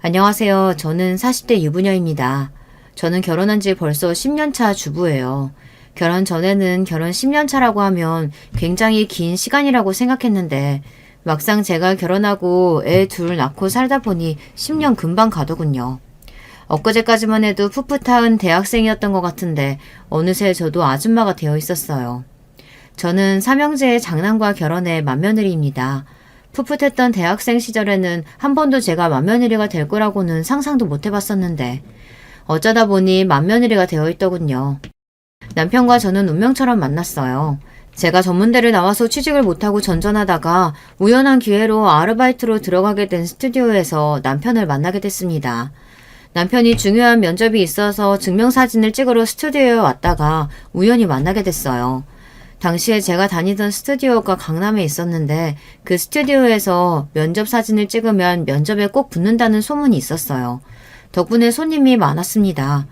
안녕하세요. 저는 40대 유부녀입니다. 저는 결혼한 지 벌써 10년 차 주부예요. 결혼 전에는 결혼 10년 차라고 하면 굉장히 긴 시간이라고 생각했는데 막상 제가 결혼하고 애 둘 낳고 살다 보니 10년 금방 가더군요. 엊그제까지만 해도 풋풋한 대학생이었던 것 같은데 어느새 저도 아줌마가 되어 있었어요. 저는 삼형제의 장남과 결혼해 맏며느리입니다. 풋풋했던 대학생 시절에는 한 번도 제가 맏며느리가 될 거라고는 상상도 못 해봤었는데 어쩌다 보니 맏며느리가 되어 있더군요. 남편과 저는 운명처럼 만났어요. 제가 전문대를 나와서 취직을 못하고 전전하다가 우연한 기회로 아르바이트로 들어가게 된 스튜디오에서 남편을 만나게 됐습니다. 남편이 중요한 면접이 있어서 증명사진을 찍으러 스튜디오에 왔다가 우연히 만나게 됐어요. 당시에 제가 다니던 스튜디오가 강남에 있었는데 그 스튜디오에서 면접 사진을 찍으면 면접에 꼭 붙는다는 소문이 있었어요. 덕분에 손님이 많았습니다.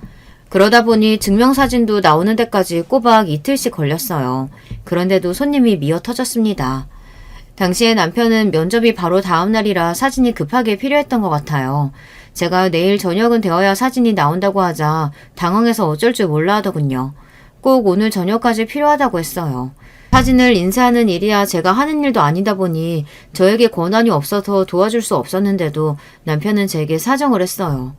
그러다 보니 증명사진도 나오는 데까지 꼬박 이틀씩 걸렸어요. 그런데도 손님이 미어 터졌습니다. 당시에 남편은 면접이 바로 다음 날이라 사진이 급하게 필요했던 것 같아요. 제가 내일 저녁은 되어야 사진이 나온다고 하자 당황해서 어쩔 줄 몰라 하더군요. 꼭 오늘 저녁까지 필요하다고 했어요. 사진을 인쇄하는 일이야 제가 하는 일도 아니다 보니 저에게 권한이 없어서 도와줄 수 없었는데도 남편은 제게 사정을 했어요.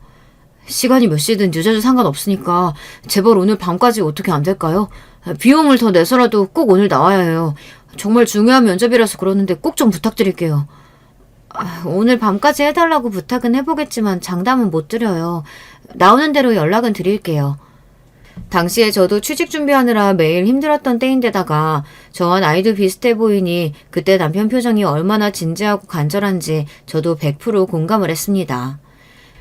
시간이 몇 시든 늦어도 상관없으니까 제발 오늘 밤까지 어떻게 안 될까요? 비용을 더 내서라도 꼭 오늘 나와야 해요. 정말 중요한 면접이라서 그러는데 꼭 좀 부탁드릴게요. 오늘 밤까지 해달라고 부탁은 해보겠지만 장담은 못 드려요. 나오는 대로 연락은 드릴게요. 당시에 저도 취직 준비하느라 매일 힘들었던 때인데다가 저와 나이도 비슷해 보이니 그때 남편 표정이 얼마나 진지하고 간절한지 저도 100% 공감을 했습니다.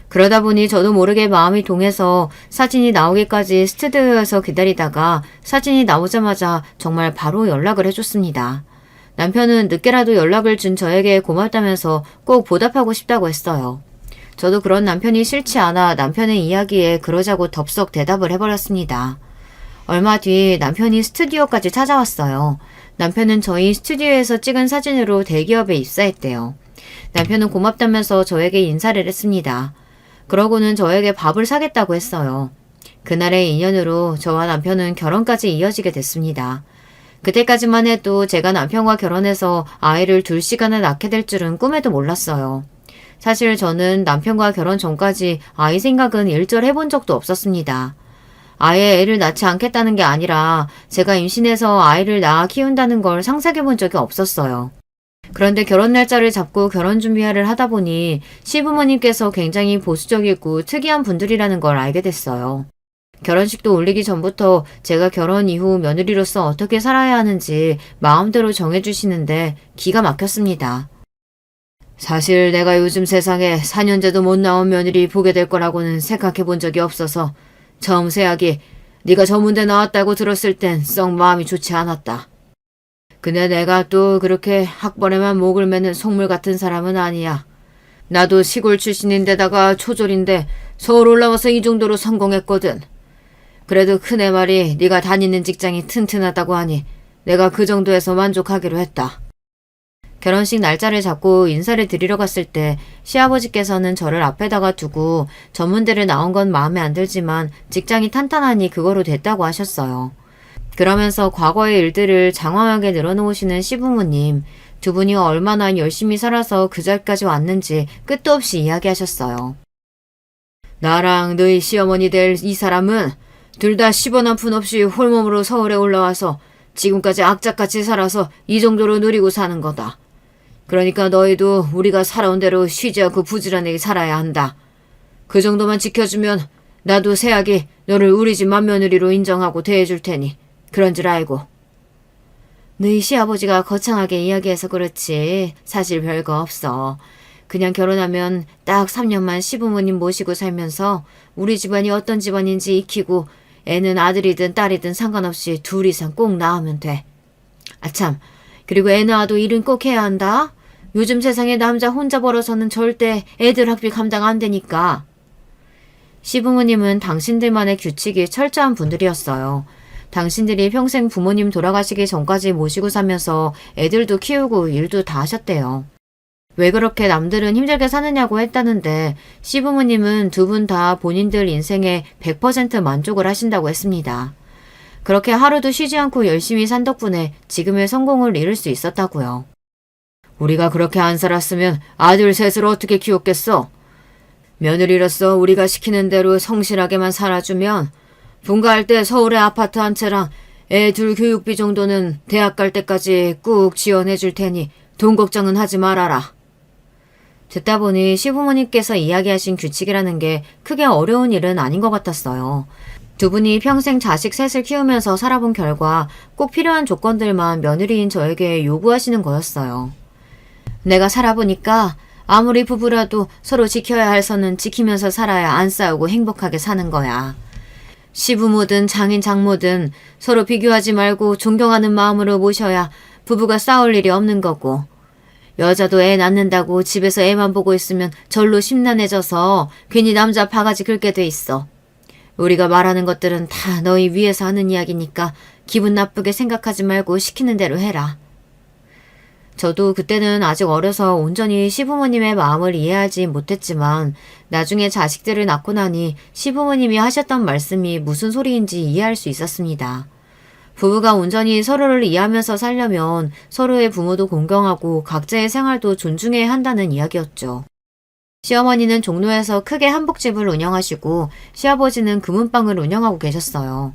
그러다 보니 저도 모르게 마음이 동해서 사진이 나오기까지 스튜디오에서 기다리다가 사진이 나오자마자 정말 바로 연락을 해줬습니다. 남편은 늦게라도 연락을 준 저에게 고맙다면서 꼭 보답하고 싶다고 했어요. 저도 그런 남편이 싫지 않아 남편의 이야기에 그러자고 덥석 대답을 해버렸습니다. 얼마 뒤 남편이 스튜디오까지 찾아왔어요. 남편은 저희 스튜디오에서 찍은 사진으로 대기업에 입사했대요. 남편은 고맙다면서 저에게 인사를 했습니다. 그러고는 저에게 밥을 사겠다고 했어요. 그날의 인연으로 저와 남편은 결혼까지 이어지게 됐습니다. 그때까지만 해도 제가 남편과 결혼해서 아이를 둘 시간에 낳게 될 줄은 꿈에도 몰랐어요. 사실 저는 남편과 결혼 전까지 아이 생각은 일절 해본 적도 없었습니다. 아예 애를 낳지 않겠다는 게 아니라 제가 임신해서 아이를 낳아 키운다는 걸 상상해 본 적이 없었어요. 그런데 결혼 날짜를 잡고 결혼 준비를 하다 보니 시부모님께서 굉장히 보수적이고 특이한 분들이라는 걸 알게 됐어요. 결혼식도 올리기 전부터 제가 결혼 이후 며느리로서 어떻게 살아야 하는지 마음대로 정해주시는데 기가 막혔습니다. 사실 내가 요즘 세상에 4년째도 못 나온 며느리 보게 될 거라고는 생각해 본 적이 없어서 처음 새하기 네가 저 문대 나왔다고 들었을 땐 썩 마음이 좋지 않았다. 근데 내가 또 그렇게 학벌에만 목을 매는 속물 같은 사람은 아니야. 나도 시골 출신인데다가 초졸인데 서울 올라와서 이 정도로 성공했거든. 그래도 큰애 말이 네가 다니는 직장이 튼튼하다고 하니 내가 그 정도에서 만족하기로 했다. 결혼식 날짜를 잡고 인사를 드리러 갔을 때 시아버지께서는 저를 앞에다가 두고 전문대를 나온 건 마음에 안 들지만 직장이 탄탄하니 그거로 됐다고 하셨어요. 그러면서 과거의 일들을 장황하게 늘어놓으시는 시부모님, 두 분이 얼마나 열심히 살아서 그 자리까지 왔는지 끝도 없이 이야기하셨어요. 나랑 너희 시어머니 될 이 사람은 둘 다 10원 한 푼 없이 홀몸으로 서울에 올라와서 지금까지 악착같이 살아서 이 정도로 누리고 사는 거다. 그러니까 너희도 우리가 살아온 대로 쉬지 않고 부지런하게 살아야 한다. 그 정도만 지켜주면 나도 새하게 너를 우리 집 맏며느리로 인정하고 대해줄 테니 그런 줄 알고. 너희 시아버지가 거창하게 이야기해서 그렇지 사실 별거 없어. 그냥 결혼하면 딱 3년만 시부모님 모시고 살면서 우리 집안이 어떤 집안인지 익히고 애는 아들이든 딸이든 상관없이 둘 이상 꼭 낳으면 돼. 아참, 그리고 애 낳아도 일은 꼭 해야 한다. 요즘 세상에 남자 혼자 벌어서는 절대 애들 학비 감당 안 되니까. 시부모님은 당신들만의 규칙이 철저한 분들이었어요. 당신들이 평생 부모님 돌아가시기 전까지 모시고 사면서 애들도 키우고 일도 다 하셨대요. 왜 그렇게 남들은 힘들게 사느냐고 했다는데 시부모님은 두 분 다 본인들 인생에 100% 만족을 하신다고 했습니다. 그렇게 하루도 쉬지 않고 열심히 산 덕분에 지금의 성공을 이룰 수 있었다고요. 우리가 그렇게 안 살았으면 아들 셋을 어떻게 키웠겠어? 며느리로서 우리가 시키는 대로 성실하게만 살아주면 분가할 때 서울의 아파트 한 채랑 애 둘 교육비 정도는 대학 갈 때까지 꾹 지원해 줄 테니 돈 걱정은 하지 말아라. 듣다 보니 시부모님께서 이야기하신 규칙이라는 게 크게 어려운 일은 아닌 것 같았어요. 두 분이 평생 자식 셋을 키우면서 살아본 결과 꼭 필요한 조건들만 며느리인 저에게 요구하시는 거였어요. 내가 살아보니까 아무리 부부라도 서로 지켜야 할 선은 지키면서 살아야 안 싸우고 행복하게 사는 거야. 시부모든 장인 장모든 서로 비교하지 말고 존경하는 마음으로 모셔야 부부가 싸울 일이 없는 거고, 여자도 애 낳는다고 집에서 애만 보고 있으면 절로 심란해져서 괜히 남자 바가지 긁게 돼 있어. 우리가 말하는 것들은 다 너희 위에서 하는 이야기니까 기분 나쁘게 생각하지 말고 시키는 대로 해라. 저도 그때는 아직 어려서 온전히 시부모님의 마음을 이해하지 못했지만 나중에 자식들을 낳고 나니 시부모님이 하셨던 말씀이 무슨 소리인지 이해할 수 있었습니다. 부부가 온전히 서로를 이해하면서 살려면 서로의 부모도 공경하고 각자의 생활도 존중해야 한다는 이야기였죠. 시어머니는 종로에서 크게 한복집을 운영하시고 시아버지는 금은방을 운영하고 계셨어요.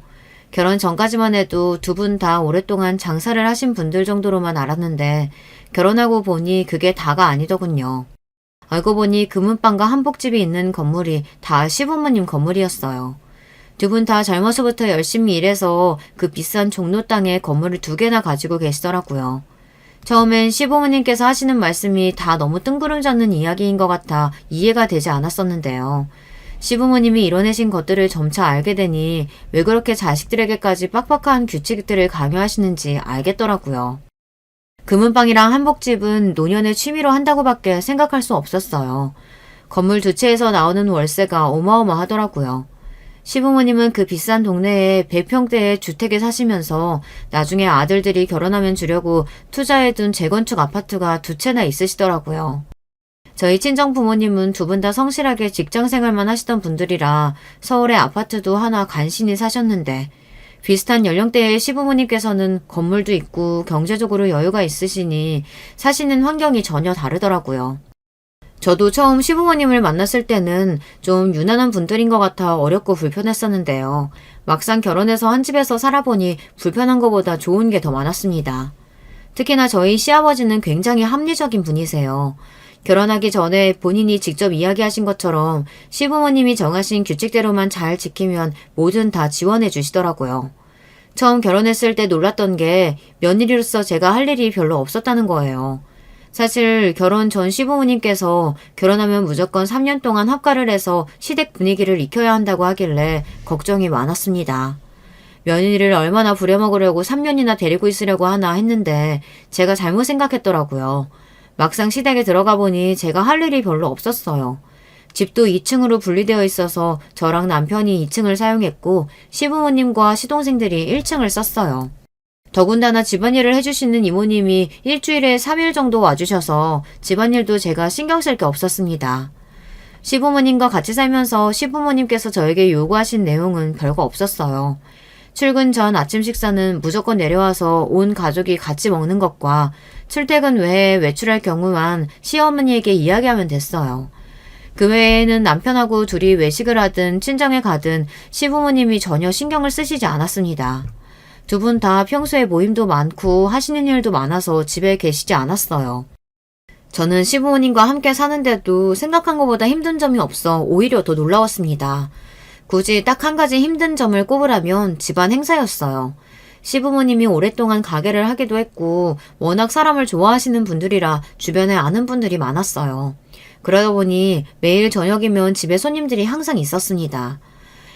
결혼 전까지만 해도 두 분 다 오랫동안 장사를 하신 분들 정도로만 알았는데 결혼하고 보니 그게 다가 아니더군요. 알고 보니 금은방과 한복집이 있는 건물이 다 시부모님 건물이었어요. 두 분 다 젊어서부터 열심히 일해서 그 비싼 종로 땅에 건물을 2개나 가지고 계시더라고요. 처음엔 시부모님께서 하시는 말씀이 다 너무 뜬구름 잡는 이야기인 것 같아 이해가 되지 않았었는데요. 시부모님이 이뤄내신 것들을 점차 알게 되니 왜 그렇게 자식들에게까지 빡빡한 규칙들을 강요하시는지 알겠더라고요. 금은방이랑 한복집은 노년의 취미로 한다고밖에 생각할 수 없었어요. 건물 2채에서 나오는 월세가 어마어마하더라고요. 시부모님은 그 비싼 동네에 100평대의 주택에 사시면서 나중에 아들들이 결혼하면 주려고 투자해둔 재건축 아파트가 2채나 있으시더라고요. 저희 친정 부모님은 두 분 다 성실하게 직장 생활만 하시던 분들이라 서울에 아파트도 하나 간신히 사셨는데 비슷한 연령대의 시부모님께서는 건물도 있고 경제적으로 여유가 있으시니 사시는 환경이 전혀 다르더라고요. 저도 처음 시부모님을 만났을 때는 좀 유난한 분들인 것 같아 어렵고 불편했었는데요. 막상 결혼해서 한 집에서 살아보니 불편한 것보다 좋은 게 더 많았습니다. 특히나 저희 시아버지는 굉장히 합리적인 분이세요. 결혼하기 전에 본인이 직접 이야기하신 것처럼 시부모님이 정하신 규칙대로만 잘 지키면 뭐든 다 지원해 주시더라고요. 처음 결혼했을 때 놀랐던 게 며느리로서 제가 할 일이 별로 없었다는 거예요. 사실 결혼 전 시부모님께서 결혼하면 무조건 3년 동안 합가를 해서 시댁 분위기를 익혀야 한다고 하길래 걱정이 많았습니다. 며느리를 얼마나 부려먹으려고 3년이나 데리고 있으려고 하나 했는데 제가 잘못 생각했더라고요. 막상 시댁에 들어가 보니 제가 할 일이 별로 없었어요. 집도 2층으로 분리되어 있어서 저랑 남편이 2층을 사용했고 시부모님과 시동생들이 1층을 썼어요. 더군다나 집안일을 해주시는 이모님이 일주일에 3일 정도 와주셔서 집안일도 제가 신경 쓸 게 없었습니다. 시부모님과 같이 살면서 시부모님께서 저에게 요구하신 내용은 별거 없었어요. 출근 전 아침 식사는 무조건 내려와서 온 가족이 같이 먹는 것과 출퇴근 외에 외출할 경우만 시어머니에게 이야기하면 됐어요. 그 외에는 남편하고 둘이 외식을 하든 친정에 가든 시부모님이 전혀 신경을 쓰시지 않았습니다. 두 분 다 평소에 모임도 많고 하시는 일도 많아서 집에 계시지 않았어요. 저는 시부모님과 함께 사는데도 생각한 것보다 힘든 점이 없어 오히려 더 놀라웠습니다. 굳이 딱 한 가지 힘든 점을 꼽으라면 집안 행사였어요. 시부모님이 오랫동안 가게를 하기도 했고 워낙 사람을 좋아하시는 분들이라 주변에 아는 분들이 많았어요. 그러다 보니 매일 저녁이면 집에 손님들이 항상 있었습니다.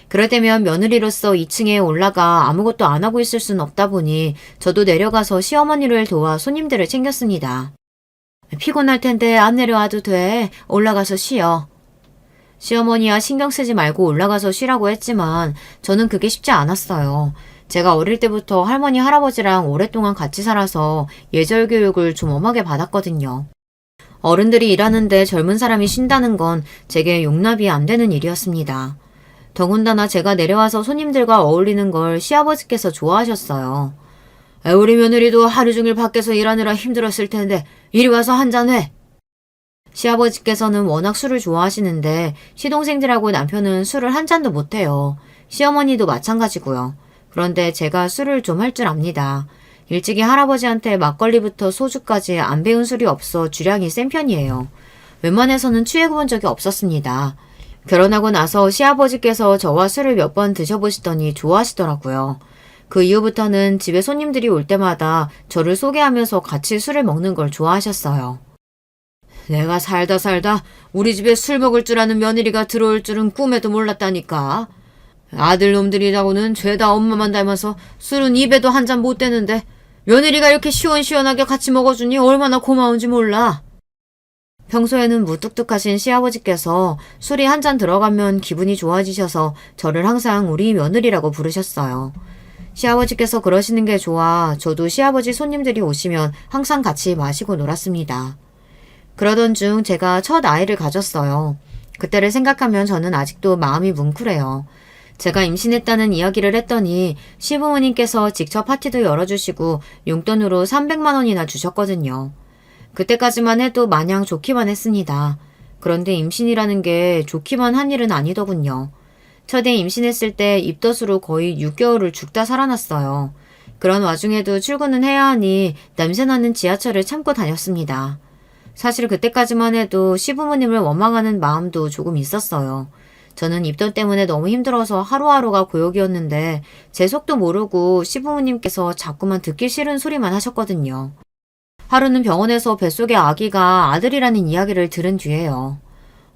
그럴 때면 며느리로서 2층에 올라가 아무것도 안 하고 있을 순 없다 보니 저도 내려가서 시어머니를 도와 손님들을 챙겼습니다. 피곤할 텐데 안 내려와도 돼. 올라가서 쉬어. 시어머니야 신경 쓰지 말고 올라가서 쉬라고 했지만 저는 그게 쉽지 않았어요. 제가 어릴 때부터 할머니 할아버지랑 오랫동안 같이 살아서 예절 교육을 좀 엄하게 받았거든요. 어른들이 일하는데 젊은 사람이 쉰다는 건 제게 용납이 안 되는 일이었습니다. 더군다나 제가 내려와서 손님들과 어울리는 걸 시아버지께서 좋아하셨어요. 우리 며느리도 하루 종일 밖에서 일하느라 힘들었을 텐데 이리 와서 한잔 해. 시아버지께서는 워낙 술을 좋아하시는데 시동생들하고 남편은 술을 한 잔도 못해요. 시어머니도 마찬가지고요. 그런데 제가 술을 좀 할 줄 압니다. 일찍이 할아버지한테 막걸리부터 소주까지 안 배운 술이 없어 주량이 센 편이에요. 웬만해서는 취해본 적이 없었습니다. 결혼하고 나서 시아버지께서 저와 술을 몇 번 드셔보시더니 좋아하시더라고요. 그 이후부터는 집에 손님들이 올 때마다 저를 소개하면서 같이 술을 먹는 걸 좋아하셨어요. 내가 살다 우리 집에 술 먹을 줄 아는 며느리가 들어올 줄은 꿈에도 몰랐다니까. 아들놈들이라고는 죄다 엄마만 닮아서 술은 입에도 한 잔 못 대는데 며느리가 이렇게 시원시원하게 같이 먹어주니 얼마나 고마운지 몰라. 평소에는 무뚝뚝하신 시아버지께서 술이 한 잔 들어가면 기분이 좋아지셔서 저를 항상 우리 며느리라고 부르셨어요. 시아버지께서 그러시는 게 좋아 저도 시아버지 손님들이 오시면 항상 같이 마시고 놀았습니다. 그러던 중 제가 첫 아이를 가졌어요. 그때를 생각하면 저는 아직도 마음이 뭉클해요. 제가 임신했다는 이야기를 했더니 시부모님께서 직접 파티도 열어주시고 용돈으로 300만 원이나 주셨거든요. 그때까지만 해도 마냥 좋기만 했습니다. 그런데 임신이라는 게 좋기만 한 일은 아니더군요. 첫애 임신했을 때 입덧으로 거의 6개월을 죽다 살아났어요. 그런 와중에도 출근은 해야 하니 냄새나는 지하철을 참고 다녔습니다. 사실 그때까지만 해도 시부모님을 원망하는 마음도 조금 있었어요. 저는 입덧 때문에 너무 힘들어서 하루하루가 고역이었는데 제 속도 모르고 시부모님께서 자꾸만 듣기 싫은 소리만 하셨거든요. 하루는 병원에서 뱃속의 아기가 아들이라는 이야기를 들은 뒤에요.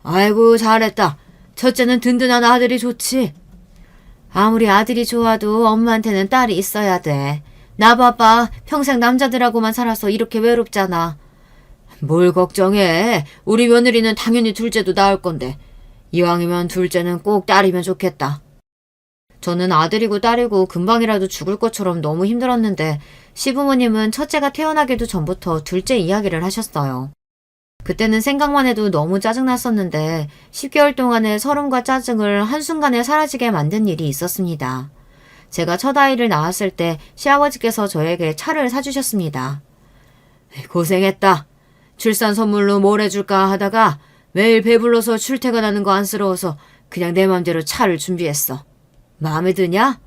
아이고 잘했다. 첫째는 든든한 아들이 좋지. 아무리 아들이 좋아도 엄마한테는 딸이 있어야 돼. 나 봐봐. 평생 남자들하고만 살아서 이렇게 외롭잖아. 뭘 걱정해. 우리 며느리는 당연히 둘째도 낳을 건데. 이왕이면 둘째는 꼭 딸이면 좋겠다. 저는 아들이고 딸이고 금방이라도 죽을 것처럼 너무 힘들었는데 시부모님은 첫째가 태어나기도 전부터 둘째 이야기를 하셨어요. 그때는 생각만 해도 너무 짜증났었는데 10개월 동안의 서름과 짜증을 한순간에 사라지게 만든 일이 있었습니다. 제가 첫 아이를 낳았을 때 시아버지께서 저에게 차를 사주셨습니다. 고생했다. 출산 선물로 뭘 해줄까 하다가 매일 배불러서 출퇴근하는 거 안쓰러워서 그냥 내 맘대로 차를 준비했어. 마음에 드냐?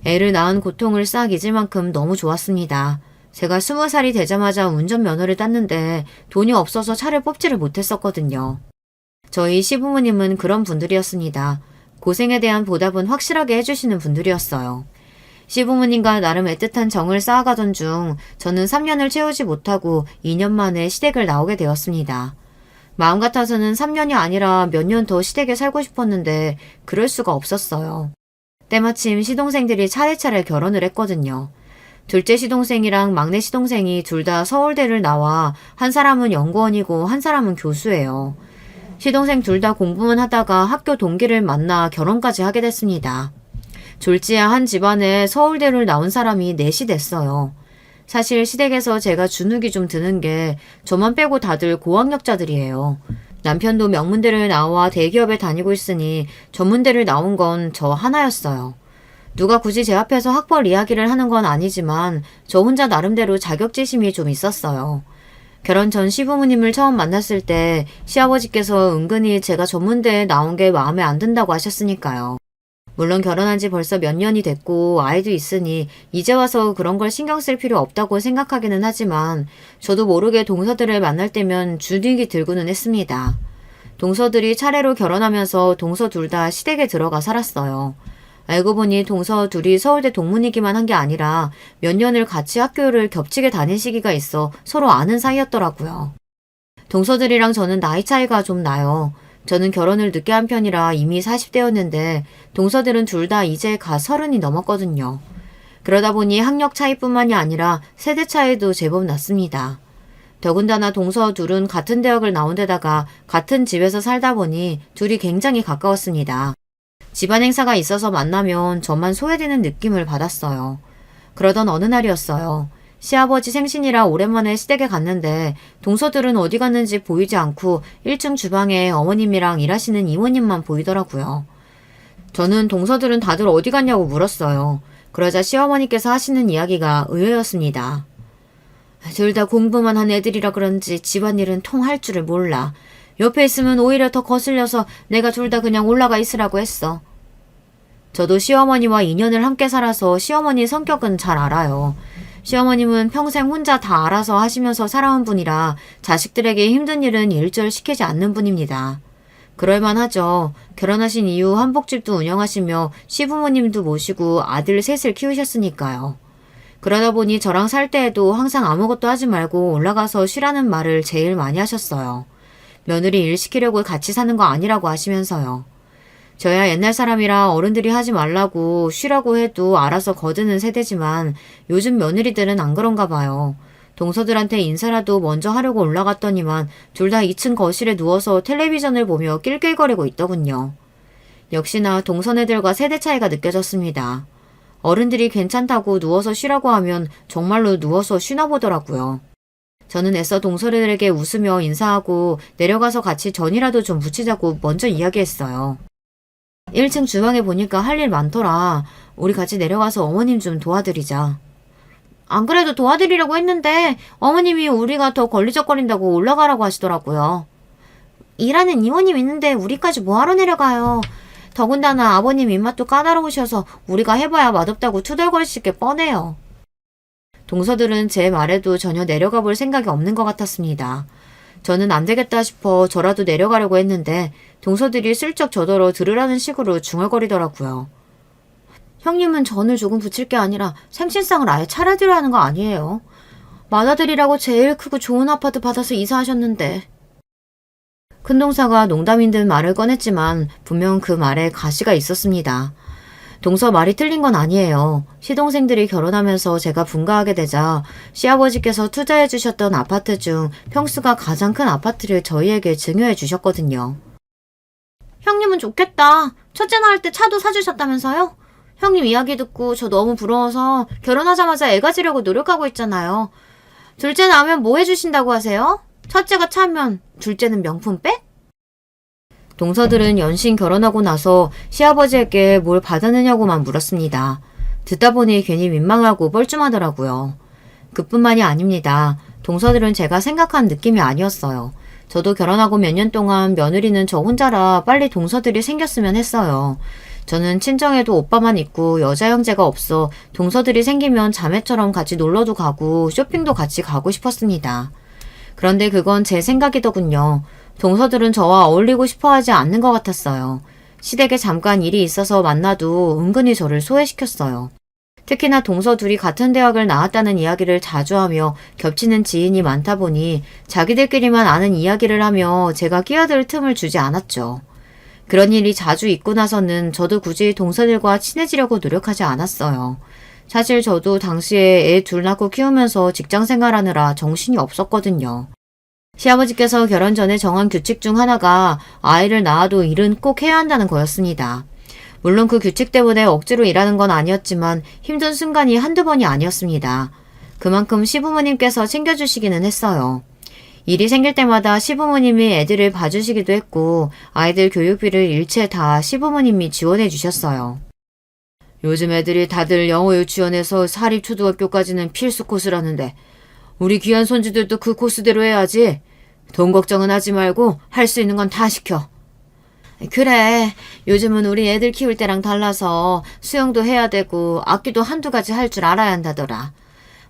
애를 낳은 고통을 싹 잊을 만큼 너무 좋았습니다. 제가 20살이 되자마자 운전면허를 땄는데 돈이 없어서 차를 뽑지를 못했었거든요. 저희 시부모님은 그런 분들이었습니다. 고생에 대한 보답은 확실하게 해주시는 분들이었어요. 시부모님과 나름 애틋한 정을 쌓아가던 중 저는 3년을 채우지 못하고 2년 만에 시댁을 나오게 되었습니다. 마음 같아서는 3년이 아니라 몇 년 더 시댁에 살고 싶었는데 그럴 수가 없었어요. 때마침 시동생들이 차례차례 결혼을 했거든요. 둘째 시동생이랑 막내 시동생이 둘 다 서울대를 나와 한 사람은 연구원이고 한 사람은 교수예요. 시동생 둘 다 공부만 하다가 학교 동기를 만나 결혼까지 하게 됐습니다. 졸지야 한 집안에 서울대를 나온 사람이 넷이 됐어요. 사실 시댁에서 제가 주눅이 좀 드는 게 저만 빼고 다들 고학력자들이에요. 남편도 명문대를 나와 대기업에 다니고 있으니 전문대를 나온 건 저 하나였어요. 누가 굳이 제 앞에서 학벌 이야기를 하는 건 아니지만 저 혼자 나름대로 자격지심이 좀 있었어요. 결혼 전 시부모님을 처음 만났을 때 시아버지께서 은근히 제가 전문대에 나온 게 마음에 안 든다고 하셨으니까요. 물론 결혼한 지 벌써 몇 년이 됐고 아이도 있으니 이제 와서 그런 걸 신경 쓸 필요 없다고 생각하기는 하지만 저도 모르게 동서들을 만날 때면 주눅이 들고는 했습니다. 동서들이 차례로 결혼하면서 동서 둘 다 시댁에 들어가 살았어요. 알고 보니 동서 둘이 서울대 동문이기만 한 게 아니라 몇 년을 같이 학교를 겹치게 다닌 시기가 있어 서로 아는 사이였더라고요. 동서들이랑 저는 나이 차이가 좀 나요. 저는 결혼을 늦게 한 편이라 이미 40대였는데 동서들은 둘 다 이제 가 30이 넘었거든요. 그러다 보니 학력 차이뿐만이 아니라 세대 차이도 제법 났습니다. 더군다나 동서 둘은 같은 대학을 나온 데다가 같은 집에서 살다 보니 둘이 굉장히 가까웠습니다. 집안 행사가 있어서 만나면 저만 소외되는 느낌을 받았어요. 그러던 어느 날이었어요. 시아버지 생신이라 오랜만에 시댁에 갔는데 동서들은 어디 갔는지 보이지 않고 1층 주방에 어머님이랑 일하시는 이모님만 보이더라고요. 저는 동서들은 다들 어디 갔냐고 물었어요. 그러자 시어머니께서 하시는 이야기가 의외였습니다. 둘 다 공부만 한 애들이라 그런지 집안일은 통 할 줄을 몰라. 옆에 있으면 오히려 더 거슬려서 내가 둘 다 그냥 올라가 있으라고 했어. 저도 시어머니와 2년을 함께 살아서 시어머니 성격은 잘 알아요. 시어머님은 평생 혼자 다 알아서 하시면서 살아온 분이라 자식들에게 힘든 일은 일절 시키지 않는 분입니다. 그럴만하죠. 결혼하신 이후 한복집도 운영하시며 시부모님도 모시고 아들 셋을 키우셨으니까요. 그러다 보니 저랑 살 때에도 항상 아무것도 하지 말고 올라가서 쉬라는 말을 제일 많이 하셨어요. 며느리 일 시키려고 같이 사는 거 아니라고 하시면서요. 저야 옛날 사람이라 어른들이 하지 말라고 쉬라고 해도 알아서 거드는 세대지만 요즘 며느리들은 안 그런가 봐요. 동서들한테 인사라도 먼저 하려고 올라갔더니만 둘 다 2층 거실에 누워서 텔레비전을 보며 낄낄거리고 있더군요. 역시나 동서네들과 세대 차이가 느껴졌습니다. 어른들이 괜찮다고 누워서 쉬라고 하면 정말로 누워서 쉬나 보더라고요. 저는 애써 동서들에게 웃으며 인사하고 내려가서 같이 전이라도 좀 부치자고 먼저 이야기했어요. 1층 주방에 보니까 할 일 많더라. 우리 같이 내려가서 어머님 좀 도와드리자. 안 그래도 도와드리려고 했는데 어머님이 우리가 더 걸리적거린다고 올라가라고 하시더라고요. 일하는 이모님 있는데 우리까지 뭐하러 내려가요. 더군다나 아버님 입맛도 까다로우셔서 우리가 해봐야 맛없다고 투덜거리실 게 뻔해요. 동서들은 제 말에도 전혀 내려가 볼 생각이 없는 것 같았습니다. 저는 안 되겠다 싶어 저라도 내려가려고 했는데 동서들이 슬쩍 저더러 들으라는 식으로 중얼거리더라고요. 형님은 전을 조금 붙일 게 아니라 생신상을 아예 차려드려야 하는 거 아니에요? 맏아들이라고 제일 크고 좋은 아파트 받아서 이사하셨는데. 큰동사가 농담인 듯 말을 꺼냈지만 분명 그 말에 가시가 있었습니다. 동서 말이 틀린 건 아니에요. 시동생들이 결혼하면서 제가 분가하게 되자 시아버지께서 투자해 주셨던 아파트 중 평수가 가장 큰 아파트를 저희에게 증여해 주셨거든요. 형님은 좋겠다. 첫째 낳을 때 차도 사주셨다면서요? 형님 이야기 듣고 저 너무 부러워서 결혼하자마자 애 가지려고 노력하고 있잖아요. 둘째 낳으면 뭐 해주신다고 하세요? 첫째가 차면 둘째는 명품백? 동서들은 연신 결혼하고 나서 시아버지에게 뭘 받았느냐고만 물었습니다. 듣다 보니 괜히 민망하고 뻘쭘하더라고요. 그뿐만이 아닙니다. 동서들은 제가 생각한 느낌이 아니었어요. 저도 결혼하고 몇 년 동안 며느리는 저 혼자라 빨리 동서들이 생겼으면 했어요. 저는 친정에도 오빠만 있고 여자 형제가 없어 동서들이 생기면 자매처럼 같이 놀러도 가고 쇼핑도 같이 가고 싶었습니다. 그런데 그건 제 생각이더군요. 동서들은 저와 어울리고 싶어 하지 않는 것 같았어요. 시댁에 잠깐 일이 있어서 만나도 은근히 저를 소외시켰어요. 특히나 동서 둘이 같은 대학을 나왔다는 이야기를 자주 하며 겹치는 지인이 많다 보니 자기들끼리만 아는 이야기를 하며 제가 끼어들 틈을 주지 않았죠. 그런 일이 자주 있고 나서는 저도 굳이 동서들과 친해지려고 노력하지 않았어요. 사실 저도 당시에 애 둘 낳고 키우면서 직장 생활하느라 정신이 없었거든요. 시아버지께서 결혼 전에 정한 규칙 중 하나가 아이를 낳아도 일은 꼭 해야 한다는 거였습니다. 물론 그 규칙 때문에 억지로 일하는 건 아니었지만 힘든 순간이 한두 번이 아니었습니다. 그만큼 시부모님께서 챙겨주시기는 했어요. 일이 생길 때마다 시부모님이 애들을 봐주시기도 했고 아이들 교육비를 일체 다 시부모님이 지원해 주셨어요. 요즘 애들이 다들 영어 유치원에서 사립초등학교까지는 필수 코스라는데 우리 귀한 손주들도 그 코스대로 해야지. 돈 걱정은 하지 말고 할 수 있는 건 다 시켜. 그래. 요즘은 우리 애들 키울 때랑 달라서 수영도 해야 되고 악기도 한두 가지 할 줄 알아야 한다더라.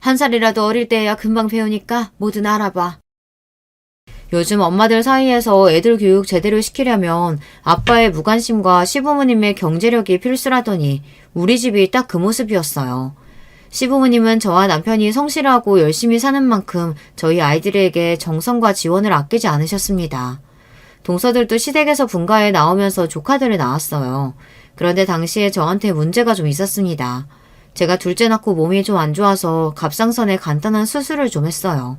한 살이라도 어릴 때야 금방 배우니까 뭐든 알아봐. 요즘 엄마들 사이에서 애들 교육 제대로 시키려면 아빠의 무관심과 시부모님의 경제력이 필수라더니 우리 집이 딱 그 모습이었어요. 시부모님은 저와 남편이 성실하고 열심히 사는 만큼 저희 아이들에게 정성과 지원을 아끼지 않으셨습니다. 동서들도 시댁에서 분가에 나오면서 조카들을 낳았어요. 그런데 당시에 저한테 문제가 좀 있었습니다. 제가 둘째 낳고 몸이 좀 안 좋아서 갑상선에 간단한 수술을 좀 했어요.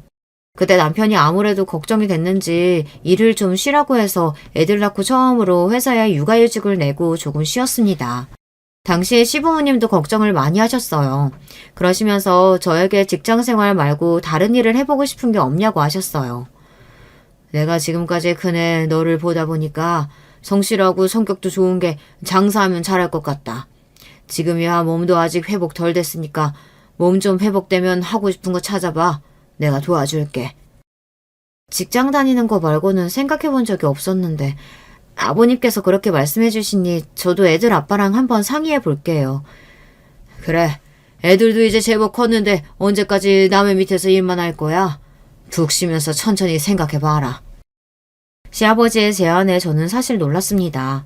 그때 남편이 아무래도 걱정이 됐는지 일을 좀 쉬라고 해서 애들 낳고 처음으로 회사에 육아휴직을 내고 조금 쉬었습니다. 당시에 시부모님도 걱정을 많이 하셨어요. 그러시면서 저에게 직장 생활 말고 다른 일을 해보고 싶은 게 없냐고 하셨어요. 내가 지금까지 큰애 너를 보다 보니까 성실하고 성격도 좋은 게 장사하면 잘할 것 같다. 지금이야 몸도 아직 회복 덜 됐으니까 몸 좀 회복되면 하고 싶은 거 찾아봐. 내가 도와줄게. 직장 다니는 거 말고는 생각해 본 적이 없었는데 아버님께서 그렇게 말씀해 주시니 저도 애들 아빠랑 한번 상의해 볼게요. 그래. 애들도 이제 제법 컸는데 언제까지 남의 밑에서 일만 할 거야? 푹 쉬면서 천천히 생각해 봐라. 시아버지의 제안에 저는 사실 놀랐습니다.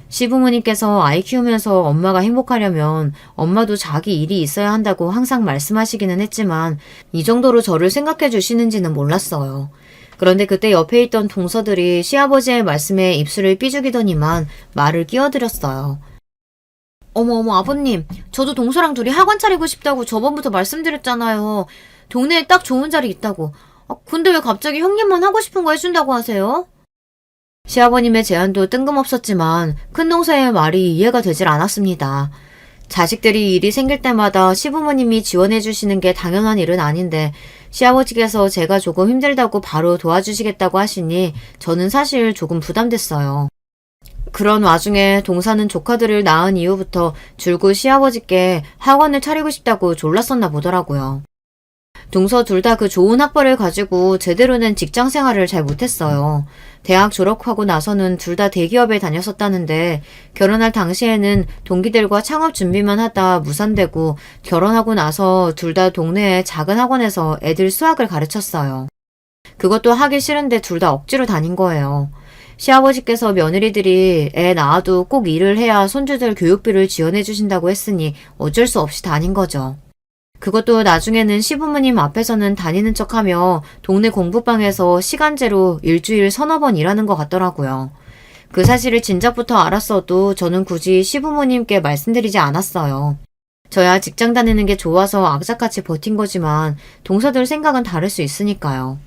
시부모님께서 아이 키우면서 엄마가 행복하려면 엄마도 자기 일이 있어야 한다고 항상 말씀하시기는 했지만 이 정도로 저를 생각해 주시는지는 몰랐어요. 그런데 그때 옆에 있던 동서들이 시아버지의 말씀에 입술을 삐죽이더니만 말을 끼어들였어요. 어머 아버님, 저도 동서랑 둘이 학원 차리고 싶다고 저번부터 말씀드렸잖아요. 동네에 딱 좋은 자리 있다고. 근데 왜 갑자기 형님만 하고 싶은 거 해준다고 하세요? 시아버님의 제안도 뜬금없었지만 큰동서의 말이 이해가 되질 않았습니다. 자식들이 일이 생길 때마다 시부모님이 지원해 주시는 게 당연한 일은 아닌데 시아버지께서 제가 조금 힘들다고 바로 도와주시겠다고 하시니 저는 사실 조금 부담됐어요. 그런 와중에 동사는 조카들을 낳은 이후부터 줄곧 시아버지께 학원을 차리고 싶다고 졸랐었나 보더라고요. 동서 둘 다 그 좋은 학벌을 가지고 제대로 된 직장 생활을 잘 못했어요. 대학 졸업하고 나서는 둘 다 대기업에 다녔었다는데 결혼할 당시에는 동기들과 창업 준비만 하다 무산되고 결혼하고 나서 둘 다 동네의 작은 학원에서 애들 수학을 가르쳤어요. 그것도 하기 싫은데 둘 다 억지로 다닌 거예요. 시아버지께서 며느리들이 애 낳아도 꼭 일을 해야 손주들 교육비를 지원해 주신다고 했으니 어쩔 수 없이 다닌 거죠. 그것도 나중에는 시부모님 앞에서는 다니는 척하며 동네 공부방에서 시간제로 일주일 서너 번 일하는 것 같더라고요. 그 사실을 진작부터 알았어도 저는 굳이 시부모님께 말씀드리지 않았어요. 저야 직장 다니는 게 좋아서 악착같이 버틴 거지만 동서들 생각은 다를 수 있으니까요.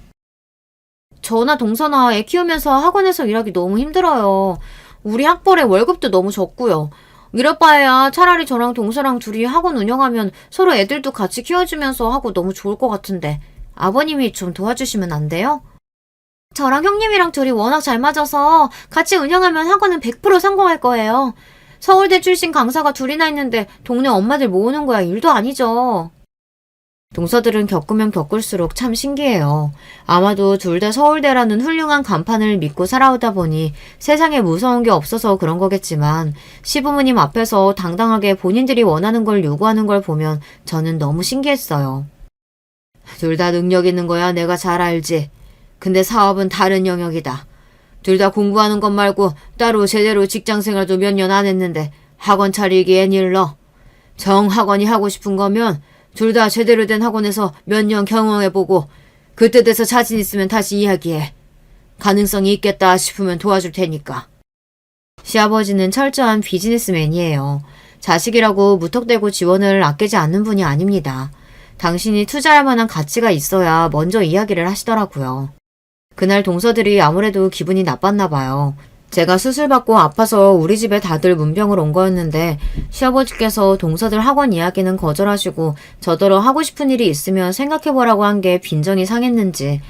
저나 동서나 애 키우면서 학원에서 일하기 너무 힘들어요. 우리 학벌에 월급도 너무 적고요. 이럴 바에야 차라리 저랑 동서랑 둘이 학원 운영하면 서로 애들도 같이 키워주면서 하고 너무 좋을 것 같은데 아버님이 좀 도와주시면 안 돼요? 저랑 형님이랑 둘이 워낙 잘 맞아서 같이 운영하면 학원은 100% 성공할 거예요. 서울대 출신 강사가 둘이나 있는데 동네 엄마들 모으는 거야 일도 아니죠. 동서들은 겪으면 겪을수록 참 신기해요. 아마도 둘 다 서울대라는 훌륭한 간판을 믿고 살아오다 보니 세상에 무서운 게 없어서 그런 거겠지만 시부모님 앞에서 당당하게 본인들이 원하는 걸 요구하는 걸 보면 저는 너무 신기했어요. 둘 다 능력 있는 거야 내가 잘 알지. 근데 사업은 다른 영역이다. 둘 다 공부하는 것 말고 따로 제대로 직장 생활도 몇 년 안 했는데 학원 차리기엔 일러. 정 학원이 하고 싶은 거면 둘 다 제대로 된 학원에서 몇 년 경험해보고 그때 돼서 자신 있으면 다시 이야기해. 가능성이 있겠다 싶으면 도와줄 테니까. 시아버지는 철저한 비즈니스맨이에요. 자식이라고 무턱대고 지원을 아끼지 않는 분이 아닙니다. 당신이 투자할 만한 가치가 있어야 먼저 이야기를 하시더라고요. 그날 동서들이 아무래도 기분이 나빴나 봐요. 제가 수술받고 아파서 우리 집에 다들 문병을 온 거였는데 시아버지께서 동서들 학원 이야기는 거절하시고 저더러 하고 싶은 일이 있으면 생각해보라고 한 게 빈정이 상했는지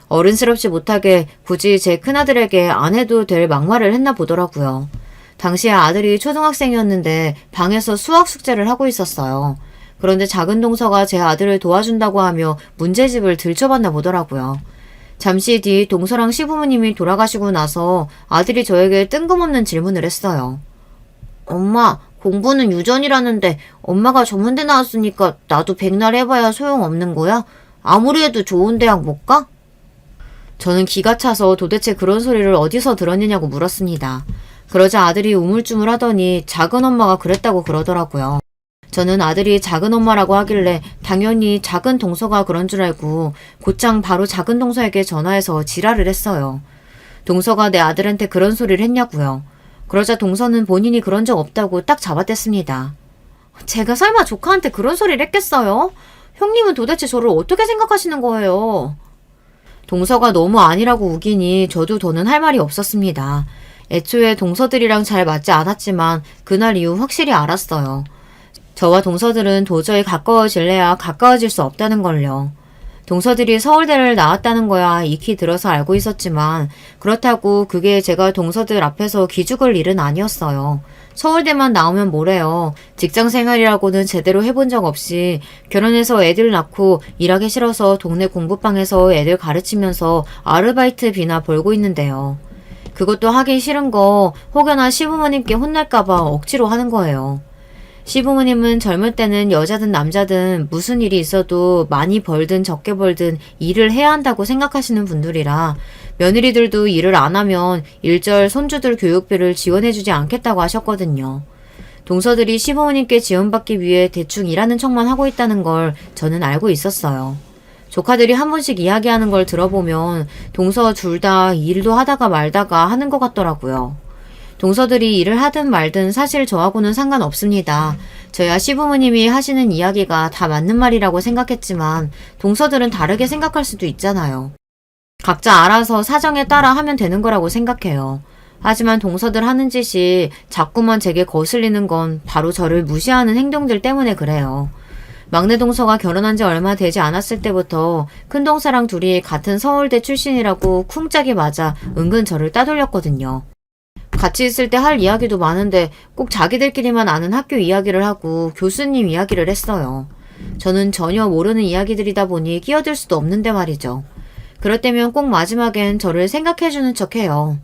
어른스럽지 못하게 굳이 제 큰아들에게 안 해도 될 막말을 했나 보더라고요. 당시에 아들이 초등학생이었는데 방에서 수학 숙제를 하고 있었어요. 그런데 작은 동서가 제 아들을 도와준다고 하며 문제집을 들춰봤나 보더라고요. 잠시 뒤 동서랑 시부모님이 돌아가시고 나서 아들이 저에게 뜬금없는 질문을 했어요. 엄마, 공부는 유전이라는데 엄마가 전문대 나왔으니까 나도 백날 해봐야 소용없는 거야? 아무리 해도 좋은 대학 못 가? 저는 기가 차서 도대체 그런 소리를 어디서 들었느냐고 물었습니다. 그러자 아들이 우물쭈물 하더니 작은 엄마가 그랬다고 그러더라고요. 저는 아들이 작은 엄마라고 하길래 당연히 작은 동서가 그런 줄 알고 곧장 바로 작은 동서에게 전화해서 지랄을 했어요. 동서가 내 아들한테 그런 소리를 했냐고요. 그러자 동서는 본인이 그런 적 없다고 딱 잡아댔습니다. 제가 설마 조카한테 그런 소리를 했겠어요? 형님은 도대체 저를 어떻게 생각하시는 거예요? 동서가 너무 아니라고 우기니 저도 더는 할 말이 없었습니다. 애초에 동서들이랑 잘 맞지 않았지만 그날 이후 확실히 알았어요. 저와 동서들은 도저히 가까워질래야 가까워질 수 없다는 걸요. 동서들이 서울대를 나왔다는 거야 익히 들어서 알고 있었지만 그렇다고 그게 제가 동서들 앞에서 기죽을 일은 아니었어요. 서울대만 나오면 뭐래요. 직장 생활이라고는 제대로 해본 적 없이 결혼해서 애들 낳고 일하기 싫어서 동네 공부방에서 애들 가르치면서 아르바이트비나 벌고 있는데요. 그것도 하기 싫은 거 혹여나 시부모님께 혼날까봐 억지로 하는 거예요. 시부모님은 젊을 때는 여자든 남자든 무슨 일이 있어도 많이 벌든 적게 벌든 일을 해야 한다고 생각하시는 분들이라 며느리들도 일을 안 하면 일절 손주들 교육비를 지원해주지 않겠다고 하셨거든요. 동서들이 시부모님께 지원받기 위해 대충 일하는 척만 하고 있다는 걸 저는 알고 있었어요. 조카들이 한 번씩 이야기하는 걸 들어보면 동서 둘 다 일도 하다가 말다가 하는 것 같더라고요. 동서들이 일을 하든 말든 사실 저하고는 상관없습니다. 저야 시부모님이 하시는 이야기가 다 맞는 말이라고 생각했지만 동서들은 다르게 생각할 수도 있잖아요. 각자 알아서 사정에 따라 하면 되는 거라고 생각해요. 하지만 동서들 하는 짓이 자꾸만 제게 거슬리는 건 바로 저를 무시하는 행동들 때문에 그래요. 막내 동서가 결혼한 지 얼마 되지 않았을 때부터 큰 동서랑 둘이 같은 서울대 출신이라고 쿵짝이 맞아 은근 저를 따돌렸거든요. 같이 있을 때 할 이야기도 많은데 꼭 자기들끼리만 아는 학교 이야기를 하고 교수님 이야기를 했어요. 저는 전혀 모르는 이야기들이다 보니 끼어들 수도 없는데 말이죠. 그럴 때면 꼭 마지막엔 저를 생각해주는 척해요.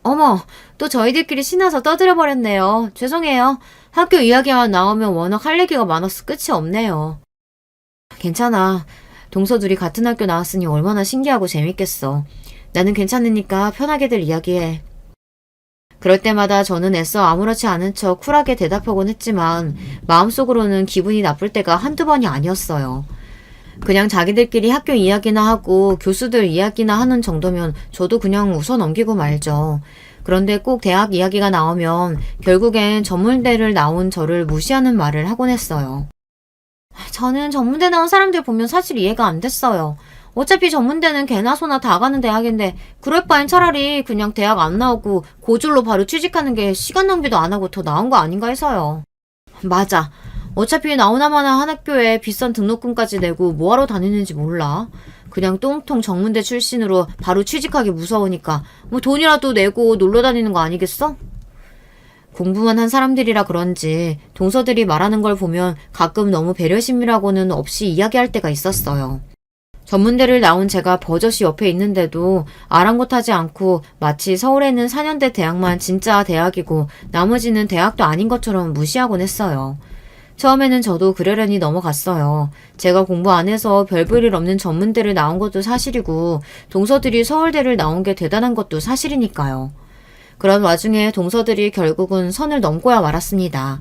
어머, 또 저희들끼리 신나서 떠들어버렸네요. 죄송해요. 학교 이야기만 나오면 워낙 할 얘기가 많아서 끝이 없네요. 괜찮아. 동서들이 같은 학교 나왔으니 얼마나 신기하고 재밌겠어. 나는 괜찮으니까 편하게들 이야기해. 그럴 때마다 저는 애써 아무렇지 않은 척 쿨하게 대답하곤 했지만 마음속으로는 기분이 나쁠 때가 한두 번이 아니었어요. 그냥 자기들끼리 학교 이야기나 하고 교수들 이야기나 하는 정도면 저도 그냥 웃어 넘기고 말죠. 그런데 꼭 대학 이야기가 나오면 결국엔 전문대를 나온 저를 무시하는 말을 하곤 했어요. 저는 전문대 나온 사람들 보면 사실 이해가 안 됐어요. 어차피 전문대는 개나 소나 다 가는 대학인데 그럴 바엔 차라리 그냥 대학 안 나오고 고졸로 바로 취직하는 게 시간 낭비도 안 하고 더 나은 거 아닌가 해서요. 맞아. 어차피 나오나마나 한 학교에 비싼 등록금까지 내고 뭐하러 다니는지 몰라. 그냥 똥통 정문대 출신으로 바로 취직하기 무서우니까 뭐 돈이라도 내고 놀러 다니는 거 아니겠어? 공부만 한 사람들이라 그런지 동서들이 말하는 걸 보면 가끔 너무 배려심이라고는 없이 이야기할 때가 있었어요. 전문대를 나온 제가 버젓이 옆에 있는데도 아랑곳하지 않고 마치 서울에 있는 4년대 대학만 진짜 대학이고 나머지는 대학도 아닌 것처럼 무시하곤 했어요. 처음에는 저도 그러려니 넘어갔어요. 제가 공부 안 해서 별 볼 일 없는 전문대를 나온 것도 사실이고 동서들이 서울대를 나온 게 대단한 것도 사실이니까요. 그런 와중에 동서들이 결국은 선을 넘고야 말았습니다.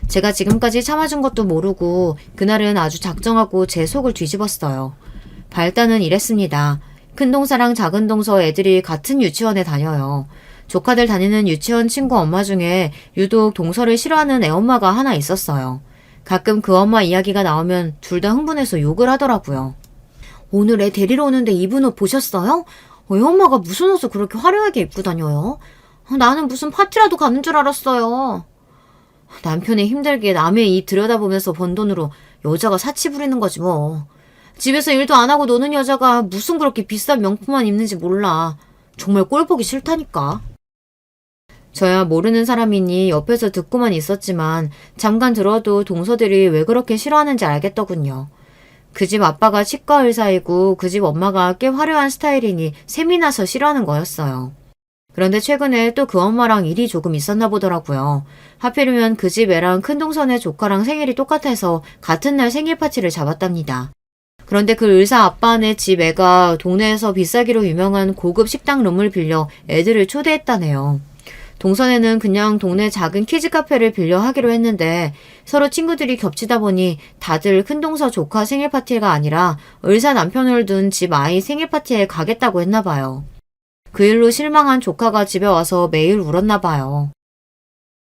제가 지금까지 참아준 것도 모르고 그날은 아주 작정하고 제 속을 뒤집었어요. 발단은 이랬습니다. 큰 동서랑 작은 동서 애들이 같은 유치원에 다녀요. 조카들 다니는 유치원 친구 엄마 중에 유독 동서를 싫어하는 애엄마가 하나 있었어요. 가끔 그 엄마 이야기가 나오면 둘 다 흥분해서 욕을 하더라고요. 오늘 애 데리러 오는데 입은 옷 보셨어요? 애엄마가 무슨 옷을 그렇게 화려하게 입고 다녀요? 나는 무슨 파티라도 가는 줄 알았어요. 남편이 힘들게 남의 입 들여다보면서 번 돈으로 여자가 사치 부리는 거지 뭐. 집에서 일도 안 하고 노는 여자가 무슨 그렇게 비싼 명품만 입는지 몰라. 정말 꼴 보기 싫다니까. 저야 모르는 사람이니 옆에서 듣고만 있었지만 잠깐 들어도 동서들이 왜 그렇게 싫어하는지 알겠더군요. 그 집 아빠가 치과 의사이고 그 집 엄마가 꽤 화려한 스타일이니 셈이 나서 싫어하는 거였어요. 그런데 최근에 또 그 엄마랑 일이 조금 있었나 보더라고요. 하필이면 그 집 애랑 큰동선의 조카랑 생일이 똑같아서 같은 날 생일 파티를 잡았답니다. 그런데 그 의사 아빠네 집 애가 동네에서 비싸기로 유명한 고급 식당 룸을 빌려 애들을 초대했다네요. 동선에는 그냥 동네 작은 키즈 카페를 빌려 하기로 했는데 서로 친구들이 겹치다 보니 다들 큰동서 조카 생일 파티가 아니라 의사 남편을 둔 집 아이 생일 파티에 가겠다고 했나 봐요. 그 일로 실망한 조카가 집에 와서 매일 울었나 봐요.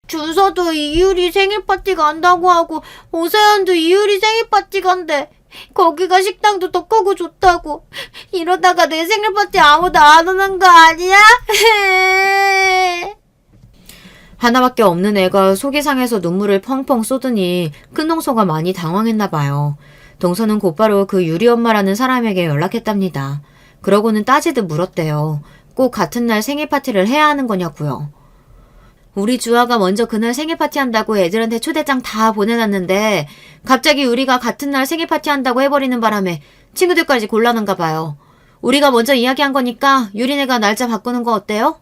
준서도 이유리 생일 파티 간다고 하고 오세연도 이유리 생일 파티 간대. 거기가 식당도 더 크고 좋다고. 이러다가 내 생일 파티 아무도 안 오는 거 아니야? 하나밖에 없는 애가 속이 상해서 눈물을 펑펑 쏟으니 큰 동서가 많이 당황했나 봐요. 동서는 곧바로 그 유리 엄마라는 사람에게 연락했답니다. 그러고는 따지듯 물었대요. 꼭 같은 날 생일 파티를 해야 하는 거냐고요. 우리 주아가 먼저 그날 생일 파티 한다고 애들한테 초대장 다 보내놨는데 갑자기 우리가 같은 날 생일 파티 한다고 해버리는 바람에 친구들까지 곤란한가 봐요. 우리가 먼저 이야기한 거니까 유리네가 날짜 바꾸는 거 어때요?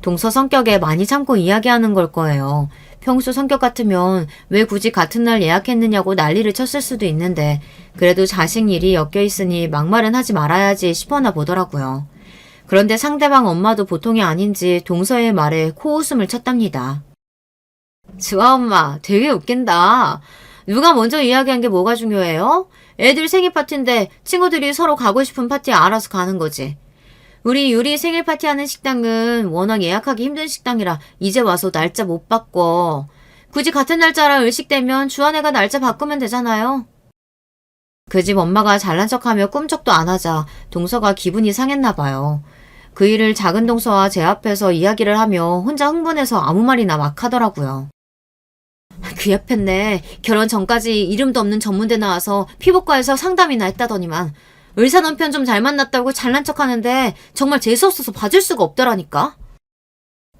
동서 성격에 많이 참고 이야기하는 걸 거예요. 평소 성격 같으면 왜 굳이 같은 날 예약했느냐고 난리를 쳤을 수도 있는데 그래도 자식 일이 엮여 있으니 막말은 하지 말아야지 싶어나 보더라고요. 그런데 상대방 엄마도 보통이 아닌지 동서의 말에 코웃음을 쳤답니다. 주아 엄마 되게 웃긴다. 누가 먼저 이야기한 게 뭐가 중요해요? 애들 생일 파티인데 친구들이 서로 가고 싶은 파티에 알아서 가는 거지. 우리 유리 생일 파티하는 식당은 워낙 예약하기 힘든 식당이라 이제 와서 날짜 못 바꿔. 굳이 같은 날짜라 의식되면 주한애가 날짜 바꾸면 되잖아요. 그 집 엄마가 잘난 척하며 꿈쩍도 안 하자 동서가 기분이 상했나 봐요. 그 일을 작은 동서와 제 앞에서 이야기를 하며 혼자 흥분해서 아무 말이나 막 하더라고요. 귀엽했네. 결혼 전까지 이름도 없는 전문대 나와서 피부과에서 상담이나 했다더니만 의사 남편 좀 잘 만났다고 잘난 척하는데 정말 재수없어서 봐줄 수가 없더라니까.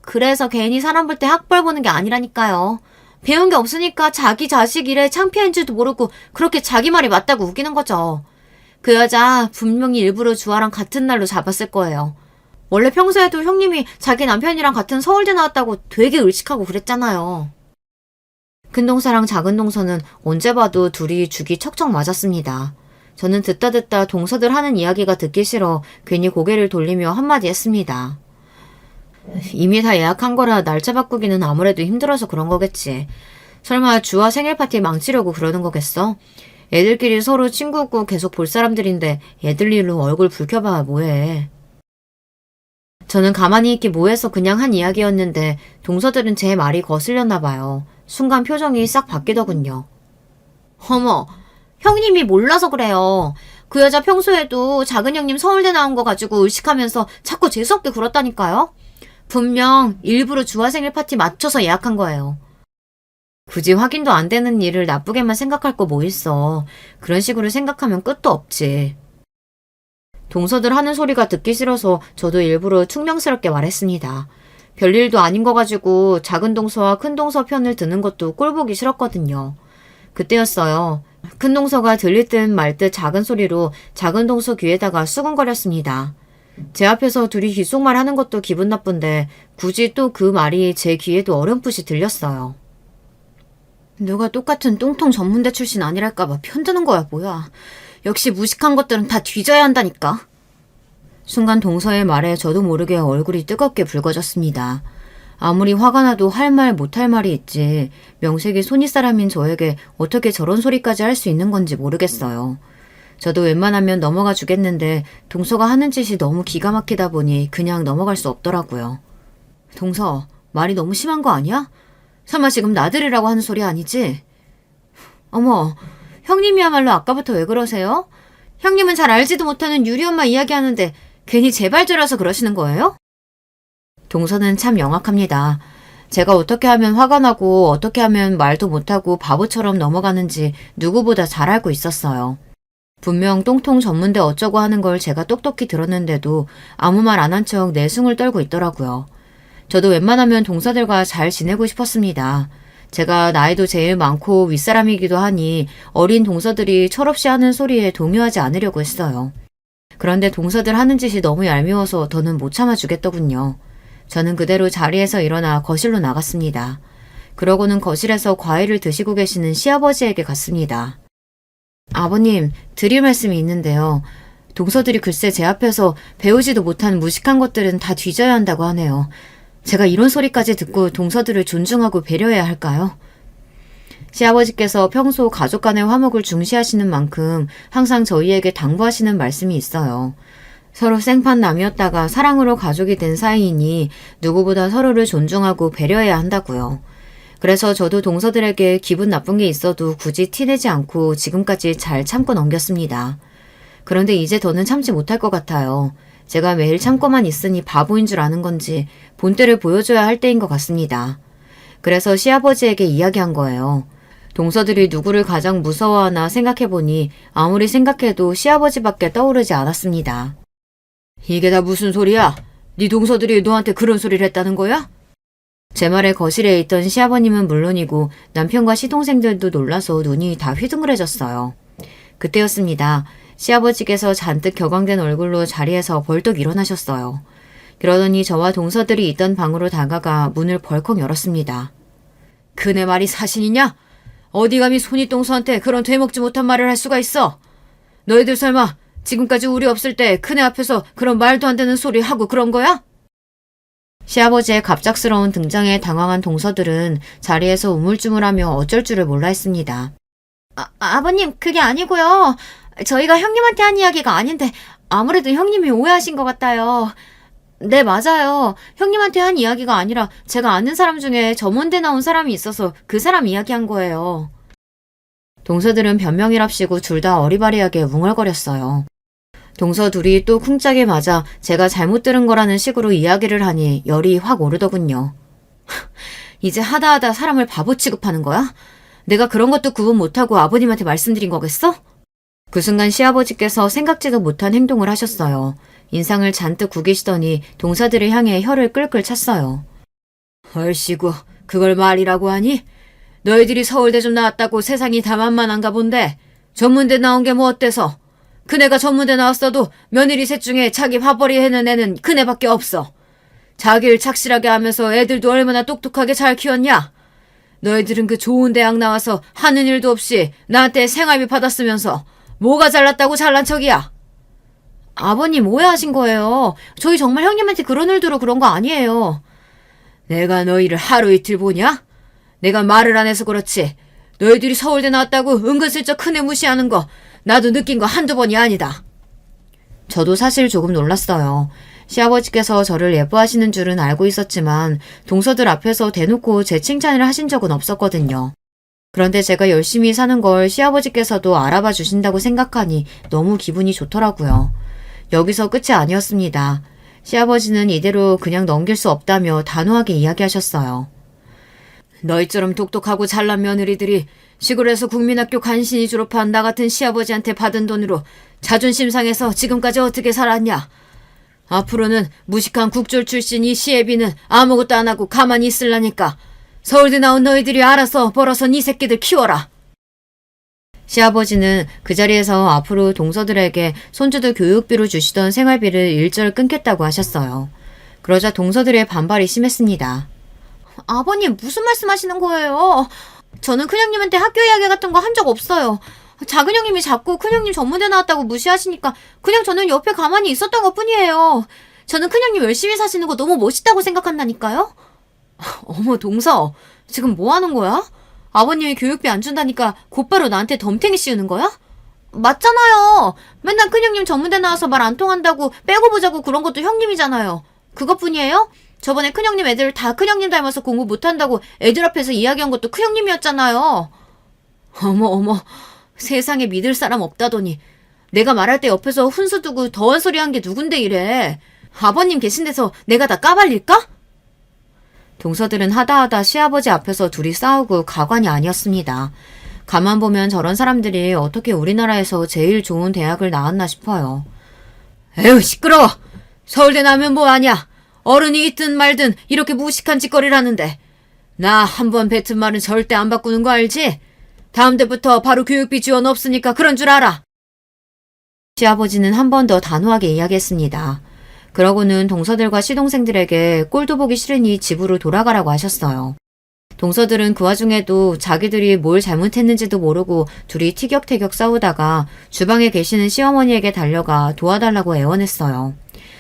그래서 괜히 사람 볼 때 학벌 보는 게 아니라니까요. 배운 게 없으니까 자기 자식 일에 창피한 줄도 모르고 그렇게 자기 말이 맞다고 우기는 거죠. 그 여자 분명히 일부러 주아랑 같은 날로 잡았을 거예요. 원래 평소에도 형님이 자기 남편이랑 같은 서울대 나왔다고 되게 의식하고 그랬잖아요. 큰 동서랑 작은 동서는 언제 봐도 둘이 죽이 척척 맞았습니다. 저는 듣다 동서들 하는 이야기가 듣기 싫어 괜히 고개를 돌리며 한마디 했습니다. 이미 다 예약한 거라 날짜 바꾸기는 아무래도 힘들어서 그런 거겠지. 설마 주아 생일 파티 망치려고 그러는 거겠어? 애들끼리 서로 친구고 계속 볼 사람들인데 애들 일로 얼굴 붉혀봐 뭐해. 저는 가만히 있기 뭐해서 그냥 한 이야기였는데 동서들은 제 말이 거슬렸나 봐요. 순간 표정이 싹 바뀌더군요. 어머, 형님이 몰라서 그래요. 그 여자 평소에도 작은 형님 서울대 나온 거 가지고 의식하면서 자꾸 재수없게 굴었다니까요. 분명 일부러 주아 생일 파티 맞춰서 예약한 거예요. 굳이 확인도 안 되는 일을 나쁘게만 생각할 거 뭐 있어. 그런 식으로 생각하면 끝도 없지. 동서들 하는 소리가 듣기 싫어서 저도 일부러 퉁명스럽게 말했습니다. 별일도 아닌 거 가지고 작은 동서와 큰 동서 편을 드는 것도 꼴보기 싫었거든요. 그때였어요. 큰 동서가 들릴 듯 말 듯 작은 소리로 작은 동서 귀에다가 수근거렸습니다. 제 앞에서 둘이 귓속말 하는 것도 기분 나쁜데 굳이 또 그 말이 제 귀에도 어렴풋이 들렸어요. 누가 똑같은 똥통 전문대 출신 아니랄까봐 편드는 거야 뭐야. 역시 무식한 것들은 다 뒤져야 한다니까. 순간 동서의 말에 저도 모르게 얼굴이 뜨겁게 붉어졌습니다. 아무리 화가 나도 할 말 못할 말이 있지 명색이 손윗사람인 저에게 어떻게 저런 소리까지 할 수 있는 건지 모르겠어요. 저도 웬만하면 넘어가 주겠는데 동서가 하는 짓이 너무 기가 막히다 보니 그냥 넘어갈 수 없더라고요. 동서, 말이 너무 심한 거 아니야? 설마 지금 나들이라고 하는 소리 아니지? 어머, 형님이야말로 아까부터 왜 그러세요? 형님은 잘 알지도 못하는 유리 엄마 이야기하는데 괜히 제발저라서 그러시는 거예요? 동서는 참 영악합니다. 제가 어떻게 하면 화가 나고 어떻게 하면 말도 못하고 바보처럼 넘어가는지 누구보다 잘 알고 있었어요. 분명 똥통 전문대 어쩌고 하는 걸 제가 똑똑히 들었는데도 아무 말 안 한 척 내숭을 떨고 있더라고요. 저도 웬만하면 동서들과 잘 지내고 싶었습니다. 제가 나이도 제일 많고 윗사람이기도 하니 어린 동서들이 철없이 하는 소리에 동요하지 않으려고 했어요. 그런데 동서들 하는 짓이 너무 얄미워서 더는 못 참아주겠더군요. 저는 그대로 자리에서 일어나 거실로 나갔습니다. 그러고는 거실에서 과일을 드시고 계시는 시아버지에게 갔습니다. 아버님, 드릴 말씀이 있는데요. 동서들이 글쎄 제 앞에서 배우지도 못한 무식한 것들은 다 뒤져야 한다고 하네요. 제가 이런 소리까지 듣고 동서들을 존중하고 배려해야 할까요? 시아버지께서 평소 가족 간의 화목을 중시하시는 만큼 항상 저희에게 당부하시는 말씀이 있어요. 서로 생판남이었다가 사랑으로 가족이 된 사이이니 누구보다 서로를 존중하고 배려해야 한다고요. 그래서 저도 동서들에게 기분 나쁜 게 있어도 굳이 티내지 않고 지금까지 잘 참고 넘겼습니다. 그런데 이제 더는 참지 못할 것 같아요. 제가 매일 참고만 있으니 바보인 줄 아는 건지 본때를 보여줘야 할 때인 것 같습니다. 그래서 시아버지에게 이야기한 거예요. 동서들이 누구를 가장 무서워하나 생각해보니 아무리 생각해도 시아버지밖에 떠오르지 않았습니다. 이게 다 무슨 소리야? 네 동서들이 너한테 그런 소리를 했다는 거야? 제 말에 거실에 있던 시아버님은 물론이고 남편과 시동생들도 놀라서 눈이 다 휘둥그레졌어요. 그때였습니다. 시아버지께서 잔뜩 격앙된 얼굴로 자리에서 벌떡 일어나셨어요. 그러더니 저와 동서들이 있던 방으로 다가가 문을 벌컥 열었습니다. 그네 말이 사실이냐? 어디 감히 손이동서한테 그런 되먹지 못한 말을 할 수가 있어? 너희들 설마 지금까지 우리 없을 때 그네 앞에서 그런 말도 안 되는 소리 하고 그런 거야? 시아버지의 갑작스러운 등장에 당황한 동서들은 자리에서 우물쭈물하며 어쩔 줄을 몰라 했습니다. 아버님, 그게 아니고요. 저희가 형님한테 한 이야기가 아닌데 아무래도 형님이 오해하신 것 같아요. 네, 맞아요. 형님한테 한 이야기가 아니라 제가 아는 사람 중에 점원대 나온 사람이 있어서 그 사람 이야기한 거예요. 동서들은 변명이랍시고 둘 다 어리바리하게 웅얼거렸어요. 동서 둘이 또 쿵짝에 맞아 제가 잘못 들은 거라는 식으로 이야기를 하니 열이 확 오르더군요. 이제 하다하다 사람을 바보 취급하는 거야? 내가 그런 것도 구분 못하고 아버님한테 말씀드린 거겠어? 그 순간 시아버지께서 생각지도 못한 행동을 하셨어요. 인상을 잔뜩 구기시더니 동서들을 향해 혀를 끌끌 찼어요. 얼씨구, 그걸 말이라고 하니? 너희들이 서울대 좀 나왔다고 세상이 다 만만한가 본데 전문대 나온 게 뭐 어때서? 그네가 전문대 나왔어도 며느리 셋 중에 자기 밥벌이 해는 애는 그네밖에 없어. 자기를 착실하게 하면서 애들도 얼마나 똑똑하게 잘 키웠냐? 너희들은 그 좋은 대학 나와서 하는 일도 없이 나한테 생활비 받았으면서 뭐가 잘났다고 잘난 척이야? 아버님 오해하신 거예요. 저희 정말 형님한테 그런 일들로 그런 거 아니에요. 내가 너희를 하루 이틀 보냐? 내가 말을 안 해서 그렇지. 너희들이 서울대 나왔다고 은근슬쩍 큰애 무시하는 거 나도 느낀 거 한두 번이 아니다. 저도 사실 조금 놀랐어요. 시아버지께서 저를 예뻐하시는 줄은 알고 있었지만 동서들 앞에서 대놓고 제 칭찬을 하신 적은 없었거든요. 그런데 제가 열심히 사는 걸 시아버지께서도 알아봐 주신다고 생각하니 너무 기분이 좋더라고요. 여기서 끝이 아니었습니다. 시아버지는 이대로 그냥 넘길 수 없다며 단호하게 이야기하셨어요. 너희처럼 똑똑하고 잘난 며느리들이 시골에서 국민학교 간신히 졸업한 나 같은 시아버지한테 받은 돈으로 자존심 상해서 지금까지 어떻게 살았냐? 앞으로는 무식한 국졸 출신 이 시애비는 아무것도 안 하고 가만히 있으려니까 서울대 나온 너희들이 알아서 벌어서 네 새끼들 키워라. 시아버지는 그 자리에서 앞으로 동서들에게 손주들 교육비로 주시던 생활비를 일절 끊겠다고 하셨어요. 그러자 동서들의 반발이 심했습니다. 아버님 무슨 말씀하시는 거예요? 저는 큰형님한테 학교 이야기 같은 거 한 적 없어요. 작은 형님이 자꾸 큰형님 전문대 나왔다고 무시하시니까 그냥 저는 옆에 가만히 있었던 것 뿐이에요. 저는 큰형님 열심히 사시는 거 너무 멋있다고 생각한다니까요? 어머 동서, 지금 뭐 하는 거야? 아버님이 교육비 안 준다니까 곧바로 나한테 덤탱이 씌우는 거야? 맞잖아요. 맨날 큰형님 전문대 나와서 말 안 통한다고 빼고 보자고 그런 것도 형님이잖아요. 그것뿐이에요? 저번에 큰형님 애들 다 큰형님 닮아서 공부 못한다고 애들 앞에서 이야기한 것도 큰형님이었잖아요. 어머, 세상에 믿을 사람 없다더니 내가 말할 때 옆에서 훈수 두고 더한 소리 한 게 누군데 이래. 아버님 계신 데서 내가 다 까발릴까? 동서들은 하다하다 시아버지 앞에서 둘이 싸우고 가관이 아니었습니다. 가만 보면 저런 사람들이 어떻게 우리나라에서 제일 좋은 대학을 나왔나 싶어요. 에휴 시끄러워. 서울대 나면 뭐하냐. 어른이 있든 말든 이렇게 무식한 짓거리를 하는데 나 한 번 뱉은 말은 절대 안 바꾸는 거 알지? 다음 달부터 바로 교육비 지원 없으니까 그런 줄 알아. 시아버지는 한 번 더 단호하게 이야기했습니다. 그러고는 동서들과 시동생들에게 꼴도 보기 싫으니 집으로 돌아가라고 하셨어요. 동서들은 그 와중에도 자기들이 뭘 잘못했는지도 모르고 둘이 티격태격 싸우다가 주방에 계시는 시어머니에게 달려가 도와달라고 애원했어요.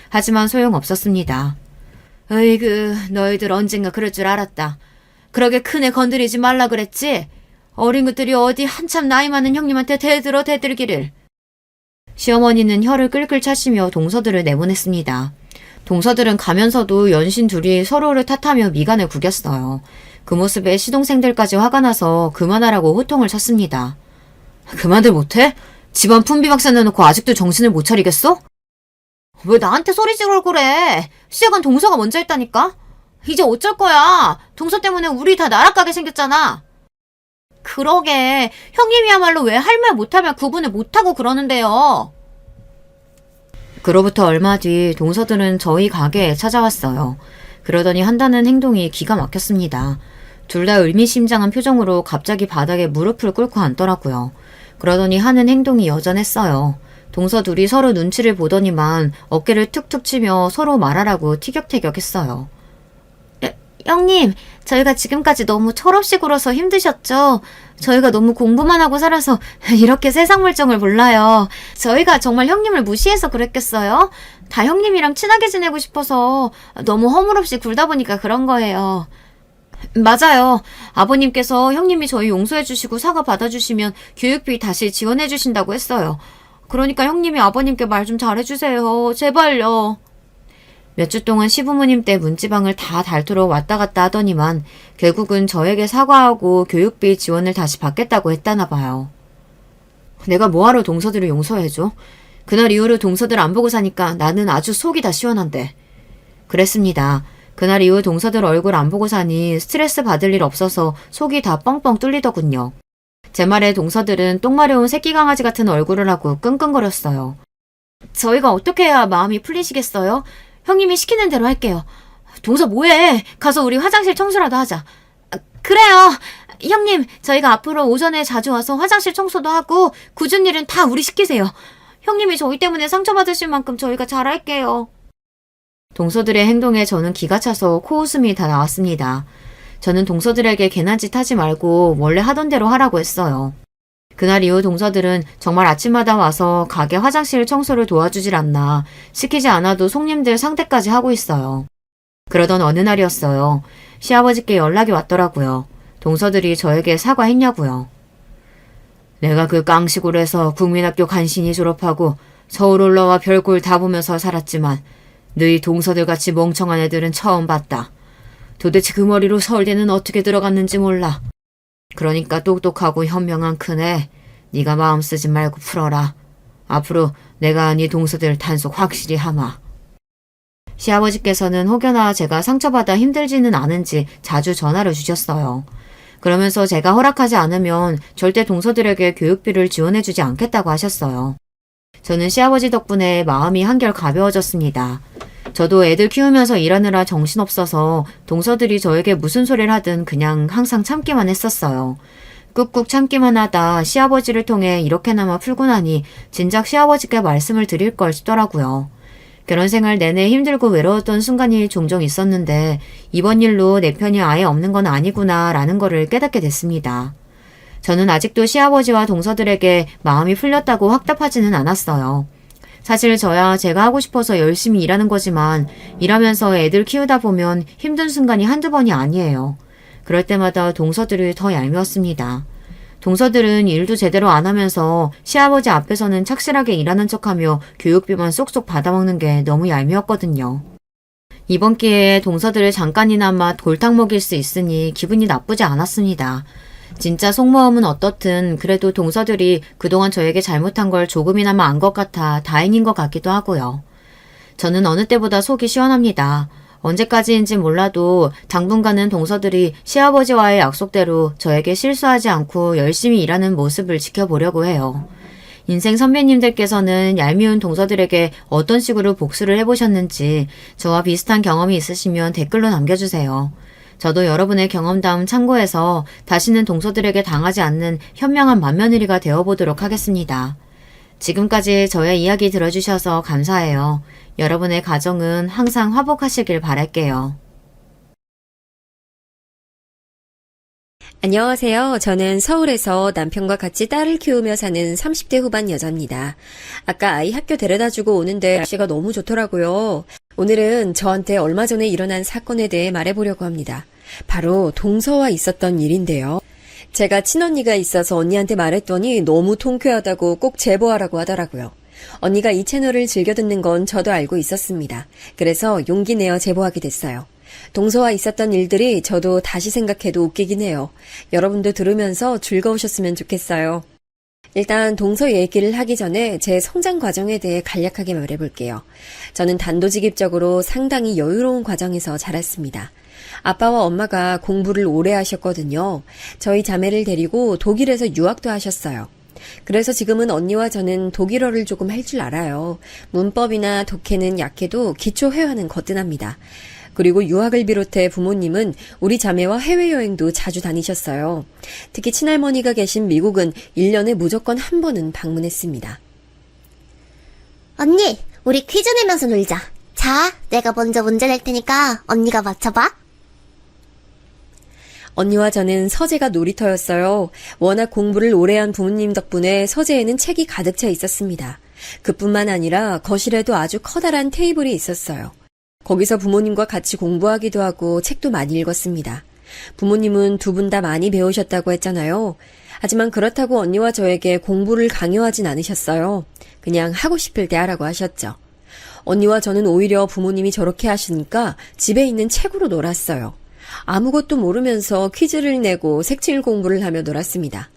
하지만 소용없었습니다. 으이그 너희들 언젠가 그럴 줄 알았다. 그러게 큰애 건드리지 말라 그랬지? 어린 것들이 어디 한참 나이 많은 형님한테 대들기를. 시어머니는 혀를 끌끌 차시며 동서들을 내보냈습니다. 동서들은 가면서도 연신 둘이 서로를 탓하며 미간을 구겼어요. 그 모습에 시동생들까지 화가 나서 그만하라고 호통을 쳤습니다. 그만들 못해? 집안 품비박산 내놓고 아직도 정신을 못 차리겠어? 왜 나한테 소리 지르고 그래? 시작은 동서가 먼저 했다니까? 이제 어쩔 거야? 동서 때문에 우리 다 나락가게 생겼잖아. 그러게, 형님이야말로 왜 할 말 못하면 구분을 못하고 그러는데요. 그로부터 얼마 뒤 동서들은 저희 가게에 찾아왔어요. 그러더니 한다는 행동이 기가 막혔습니다. 둘 다 의미심장한 표정으로 갑자기 바닥에 무릎을 꿇고 앉더라고요. 그러더니 하는 행동이 여전했어요. 동서 둘이 서로 눈치를 보더니만 어깨를 툭툭 치며 서로 말하라고 티격태격했어요. 형님, 저희가 지금까지 너무 철없이 굴어서 힘드셨죠? 저희가 너무 공부만 하고 살아서 이렇게 세상 물정을 몰라요. 저희가 정말 형님을 무시해서 그랬겠어요? 다 형님이랑 친하게 지내고 싶어서 너무 허물없이 굴다 보니까 그런 거예요. 맞아요. 아버님께서 형님이 저희 용서해주시고 사과 받아주시면 교육비 다시 지원해주신다고 했어요. 그러니까 형님이 아버님께 말 좀 잘해주세요. 제발요. 몇 주 동안 시부모님 때 문지방을 다 닳도록 왔다 갔다 하더니만 결국은 저에게 사과하고 교육비 지원을 다시 받겠다고 했다나 봐요. 내가 뭐하러 동서들을 용서해줘? 그날 이후로 동서들 안 보고 사니까 나는 아주 속이 다 시원한데. 그랬습니다. 그날 이후 동서들 얼굴 안 보고 사니 스트레스 받을 일 없어서 속이 다 뻥뻥 뚫리더군요. 제 말에 동서들은 똥 마려운 새끼 강아지 같은 얼굴을 하고 끙끙거렸어요. 저희가 어떻게 해야 마음이 풀리시겠어요? 형님이 시키는 대로 할게요. 동서 뭐해? 가서 우리 화장실 청소라도 하자. 그래요. 형님, 저희가 앞으로 오전에 자주 와서 화장실 청소도 하고 굳은 일은 다 우리 시키세요. 형님이 저희 때문에 상처받으실 만큼 저희가 잘할게요. 동서들의 행동에 저는 기가 차서 코웃음이 다 나왔습니다. 저는 동서들에게 괜한 짓 하지 말고 원래 하던 대로 하라고 했어요. 그날 이후 동서들은 정말 아침마다 와서 가게 화장실 청소를 도와주질 않나, 시키지 않아도 손님들 상대까지 하고 있어요. 그러던 어느 날이었어요. 시아버지께 연락이 왔더라고요. 동서들이 저에게 사과했냐고요. 내가 그 깡시골에서 국민학교 간신히 졸업하고 서울 올라와 별꼴 다 보면서 살았지만 너희 동서들같이 멍청한 애들은 처음 봤다. 도대체 그 머리로 서울대는 어떻게 들어갔는지 몰라. 그러니까 똑똑하고 현명한 큰애, 네가 마음 쓰지 말고 풀어라. 앞으로 내가 네 동서들 단속 확실히 하마. 시아버지께서는 혹여나 제가 상처받아 힘들지는 않은지 자주 전화를 주셨어요. 그러면서 제가 허락하지 않으면 절대 동서들에게 교육비를 지원해주지 않겠다고 하셨어요. 저는 시아버지 덕분에 마음이 한결 가벼워졌습니다. 저도 애들 키우면서 일하느라 정신없어서 동서들이 저에게 무슨 소리를 하든 그냥 항상 참기만 했었어요. 꾹꾹 참기만 하다 시아버지를 통해 이렇게나마 풀고 나니 진작 시아버지께 말씀을 드릴 걸 싶더라고요. 결혼 생활 내내 힘들고 외로웠던 순간이 종종 있었는데 이번 일로 내 편이 아예 없는 건 아니구나 라는 거를 깨닫게 됐습니다. 저는 아직도 시아버지와 동서들에게 마음이 풀렸다고 확답하지는 않았어요. 사실 저야 제가 하고 싶어서 열심히 일하는 거지만 일하면서 애들 키우다 보면 힘든 순간이 한두 번이 아니에요. 그럴 때마다 동서들이 더 얄미웠습니다. 동서들은 일도 제대로 안 하면서 시아버지 앞에서는 착실하게 일하는 척하며 교육비만 쏙쏙 받아먹는 게 너무 얄미웠거든요. 이번 기회에 동서들을 잠깐이나마 골탕 먹일 수 있으니 기분이 나쁘지 않았습니다. 진짜 속마음은 어떻든 그래도 동서들이 그동안 저에게 잘못한 걸 조금이나마 안 것 같아 다행인 것 같기도 하고요. 저는 어느 때보다 속이 시원합니다. 언제까지인지 몰라도 당분간은 동서들이 시아버지와의 약속대로 저에게 실수하지 않고 열심히 일하는 모습을 지켜보려고 해요. 인생 선배님들께서는 얄미운 동서들에게 어떤 식으로 복수를 해보셨는지 저와 비슷한 경험이 있으시면 댓글로 남겨주세요. 저도 여러분의 경험담 참고해서 다시는 동서들에게 당하지 않는 현명한 맏며느리가 되어보도록 하겠습니다. 지금까지 저의 이야기 들어주셔서 감사해요. 여러분의 가정은 항상 화복하시길 바랄게요. 안녕하세요. 저는 서울에서 남편과 같이 딸을 키우며 사는 30대 후반 여자입니다. 아까 아이 학교 데려다주고 오는데 날씨가 너무 좋더라고요. 오늘은 저한테 얼마 전에 일어난 사건에 대해 말해보려고 합니다. 바로 동서와 있었던 일인데요. 제가 친언니가 있어서 언니한테 말했더니 너무 통쾌하다고 꼭 제보하라고 하더라고요. 언니가 이 채널을 즐겨 듣는 건 저도 알고 있었습니다. 그래서 용기 내어 제보하게 됐어요. 동서와 있었던 일들이 저도 다시 생각해도 웃기긴 해요. 여러분도 들으면서 즐거우셨으면 좋겠어요. 일단 동서 얘기를 하기 전에 제 성장 과정에 대해 간략하게 말해볼게요. 저는 단도직입적으로 상당히 여유로운 과정에서 자랐습니다. 아빠와 엄마가 공부를 오래 하셨거든요. 저희 자매를 데리고 독일에서 유학도 하셨어요. 그래서 지금은 언니와 저는 독일어를 조금 할 줄 알아요. 문법이나 독해는 약해도 기초 회화는 거뜬합니다. 그리고 유학을 비롯해 부모님은 우리 자매와 해외여행도 자주 다니셨어요. 특히 친할머니가 계신 미국은 1년에 무조건 한 번은 방문했습니다. 언니, 우리 퀴즈 내면서 놀자. 자, 내가 먼저 문제 낼 테니까 언니가 맞춰봐. 언니와 저는 서재가 놀이터였어요. 워낙 공부를 오래 한 부모님 덕분에 서재에는 책이 가득 차 있었습니다. 그뿐만 아니라 거실에도 아주 커다란 테이블이 있었어요. 거기서 부모님과 같이 공부하기도 하고 책도 많이 읽었습니다. 부모님은 두 분 다 많이 배우셨다고 했잖아요. 하지만 그렇다고 언니와 저에게 공부를 강요하진 않으셨어요. 그냥 하고 싶을 때 하라고 하셨죠. 언니와 저는 오히려 부모님이 저렇게 하시니까 집에 있는 책으로 놀았어요. 아무것도 모르면서 퀴즈를 내고 색칠 공부를 하며 놀았습니다.